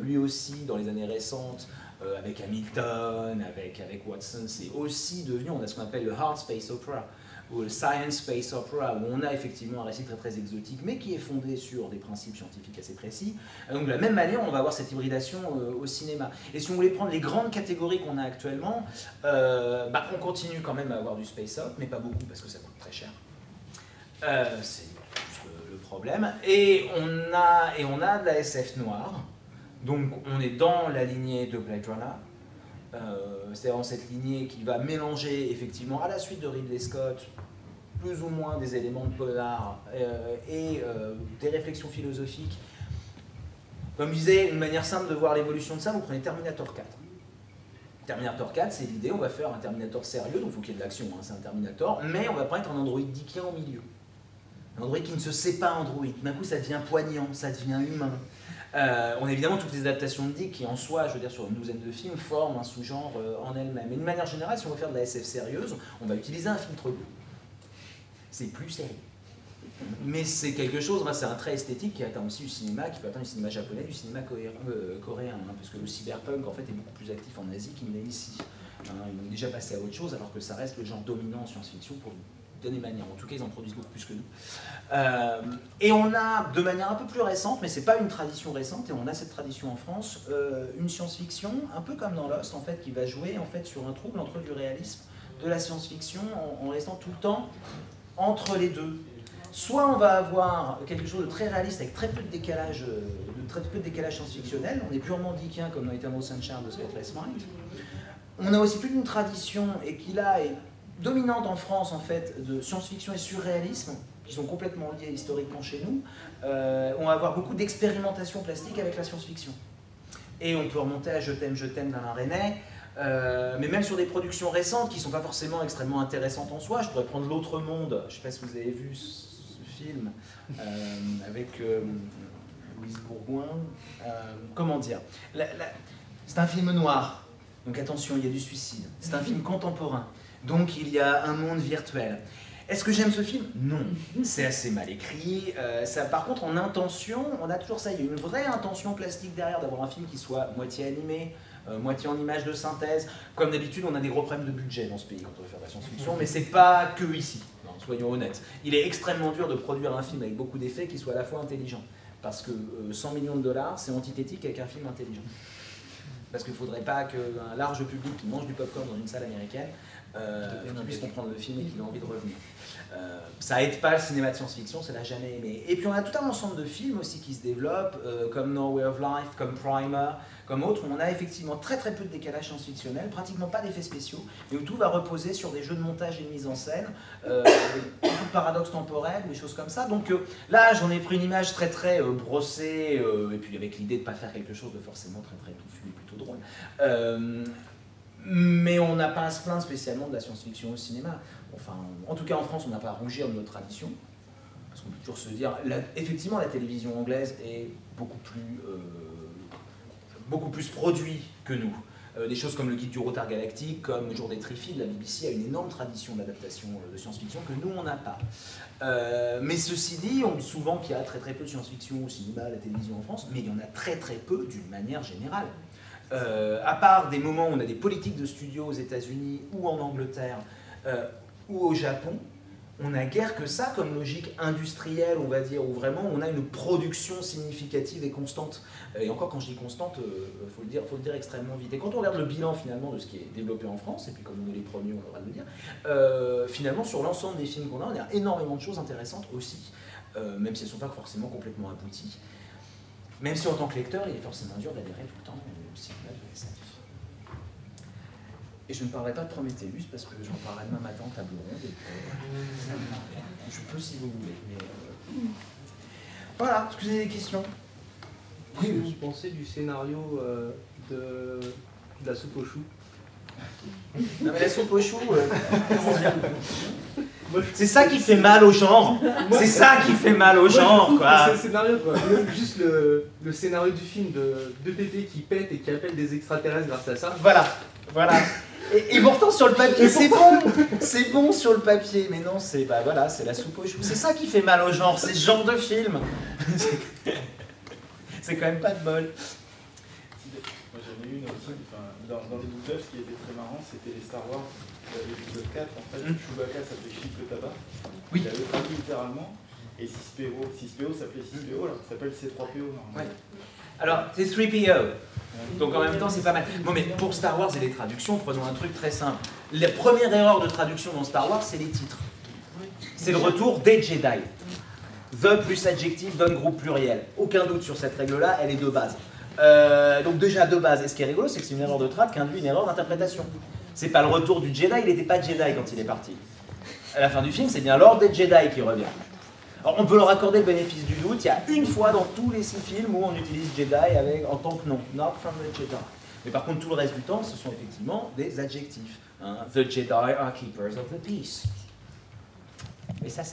lui aussi, dans les années récentes, avec Hamilton, avec Watson, c'est aussi devenu, on a ce qu'on appelle le hard space opera, ou le science space opera, où on a effectivement un récit très très exotique, mais qui est fondé sur des principes scientifiques assez précis. Donc de la même manière, on va avoir cette hybridation au cinéma. Et si on voulait prendre les grandes catégories qu'on a actuellement, on continue quand même à avoir du space op, mais pas beaucoup, parce que ça coûte très cher. C'est le problème. Et on a de la SF noire, donc on est dans la lignée de Blade Runner, c'est vraiment cette lignée qui va mélanger effectivement à la suite de Ridley Scott plus ou moins des éléments de polar et des réflexions philosophiques. Comme je disais, une manière simple de voir l'évolution de ça, vous prenez Terminator 4. Terminator 4, c'est l'idée, on va faire un Terminator sérieux, donc il faut qu'il y ait de l'action, hein, c'est un Terminator, mais on va prendre un androïde diqué en milieu. Un androïde qui ne se sait pas androïde, d'un coup ça devient poignant, ça devient humain. On a évidemment toutes les adaptations de Dick qui en soi, je veux dire sur une douzaine de films, forment un sous-genre en elles-mêmes. Mais de manière générale, si on veut faire de la SF sérieuse, on va utiliser un filtre bleu. C'est plus sérieux. Mais c'est quelque chose, c'est un trait esthétique qui atteint aussi du cinéma, qui peut atteindre du cinéma japonais, du cinéma coréen, hein, parce que le cyberpunk en fait est beaucoup plus actif en Asie qu'il n'est ici. Ils ont déjà passé à autre chose, alors que ça reste le genre dominant en science-fiction pour donner manière. En tout cas, ils en produisent beaucoup plus que nous. Et on a, de manière un peu plus récente, mais c'est pas une tradition récente, et on a cette tradition en France, une science-fiction, un peu comme dans Lost, en fait, qui va jouer en fait, sur un trouble entre du réalisme, de la science-fiction, en restant tout le temps entre les deux. Soit on va avoir quelque chose de très réaliste avec très peu de décalage, science-fictionnel, on est purement dickien comme dans Eternal Sunshine de Spotless Mind. On a aussi toute une tradition, et qui là est dominante en France en fait, de science-fiction et surréalisme, qui sont complètement liés historiquement chez nous. On va avoir beaucoup d'expérimentation plastique avec la science-fiction. Et on peut remonter à Je t'aime d'Alain Resnais, mais même sur des productions récentes qui ne sont pas forcément extrêmement intéressantes en soi. Je pourrais prendre L'Autre Monde, je ne sais pas si vous avez vu ce film, avec Louise Bourgoin. Comment dire, c'est un film noir, donc attention, il y a du suicide. C'est un film contemporain, donc il y a un monde virtuel. Est-ce que j'aime ce film? Non, c'est assez mal écrit. Par contre, en intention, on a toujours ça. Il y a une vraie intention plastique derrière, d'avoir un film qui soit moitié animé, moitié en images de synthèse. Comme d'habitude, on a des gros problèmes de budget dans ce pays quand on veut faire de la science-fiction, mais c'est pas que ici, non, soyons honnêtes. Il est extrêmement dur de produire un film avec beaucoup d'effets qui soit à la fois intelligent. Parce que 100 millions de dollars, c'est antithétique avec un film intelligent. Parce qu'il ne faudrait pas qu'un large public qui mange du popcorn dans une salle américaine puisse comprendre le film et qu'il ait envie de revenir. Ça aide pas le cinéma de science-fiction, ça l'a jamais aimé. Et puis on a tout un ensemble de films aussi qui se développent, comme No Way of Life, comme Primer, comme autres, où on a effectivement très peu de décalage science-fictionnel, pratiquement pas d'effets spéciaux, mais où tout va reposer sur des jeux de montage et de mise en scène, beaucoup de paradoxes temporels, des choses comme ça. Donc là, j'en ai pris une image très brossée, et puis avec l'idée de ne pas faire quelque chose de forcément très touffu et plutôt drôle. Mais on n'a pas à se plaindre spécialement de la science-fiction au cinéma. Enfin, en tout cas en France, on n'a pas à rougir de notre tradition, parce qu'on peut toujours se dire, effectivement, la télévision anglaise est beaucoup plus produite que nous. Des choses comme le Guide du Routard Galactique, comme Le Jour des Triffides, la BBC a une énorme tradition d'adaptation de science-fiction que nous, on n'a pas. Mais ceci dit, on dit souvent qu'il y a très peu de science-fiction au cinéma, à la télévision en France, mais il y en a très peu d'une manière générale. À part des moments où on a des politiques de studio aux États-Unis ou en Angleterre ou au Japon, on n'a guère que ça comme logique industrielle, on va dire, où vraiment on a une production significative et constante. Et encore, quand je dis constante, faut le dire extrêmement vite. Et quand on regarde le bilan finalement de ce qui est développé en France, et puis comme on est les premiers, on aura de le dire, finalement sur l'ensemble des films qu'on a, on a énormément de choses intéressantes aussi, même si elles ne sont pas forcément complètement abouties. Même si en tant que lecteur, il est forcément dur d'adhérer tout le temps au cinéma de SF. Et je ne parlerai pas de Prometheus parce que j'en parlerai demain matin en table ronde. Et je peux si vous voulez. Mais voilà, est-ce que vous avez des questions? Qu'est-ce que vous pensez du scénario de la soupe aux choux? Non mais la soupe aux choux, c'est ça qui fait mal au genre. C'est ça qui fait mal au genre, quoi. C'est le scénario, quoi. Juste le scénario du film de Pépé qui pète et qui appelle des extraterrestres grâce à ça. Voilà. Et pourtant sur le papier c'est bon sur le papier, mais non, c'est c'est la soupe aux choux. C'est ça qui fait mal au genre, c'est ce genre de film. C'est quand même pas de bol. Moi j'en ai une aussi, dans les doublages, ce qui était très marrant, c'était les Star Wars, l'épisode 4, en fait, Chewbacca s'appelait Chip le tabac, il avait traduit littéralement, et 6PO s'appelait 6PO, alors qu'il s'appelle C3PO normalement. Ouais. Alors, c'est 3PO, donc en même temps c'est pas mal. Bon mais pour Star Wars et les traductions, prenons un truc très simple. La première erreur de traduction dans Star Wars, c'est les titres. C'est le retour des Jedi. The plus adjectif donne groupe pluriel. Aucun doute sur cette règle-là, elle est de base. Donc déjà de base, et ce qui est rigolo, c'est que c'est une erreur de trad qui induit une erreur d'interprétation. C'est pas le retour du Jedi, il n'était pas Jedi quand il est parti. À la fin du film, c'est bien l'ordre des Jedi qui revient. Alors on peut leur accorder le bénéfice du doute, il y a une fois dans tous les 6 films où on utilise Jedi en tant que nom, not from the Jedi. Mais par contre, tout le reste du temps, ce sont effectivement des adjectifs. Hein. The Jedi are keepers of the peace. Mais ça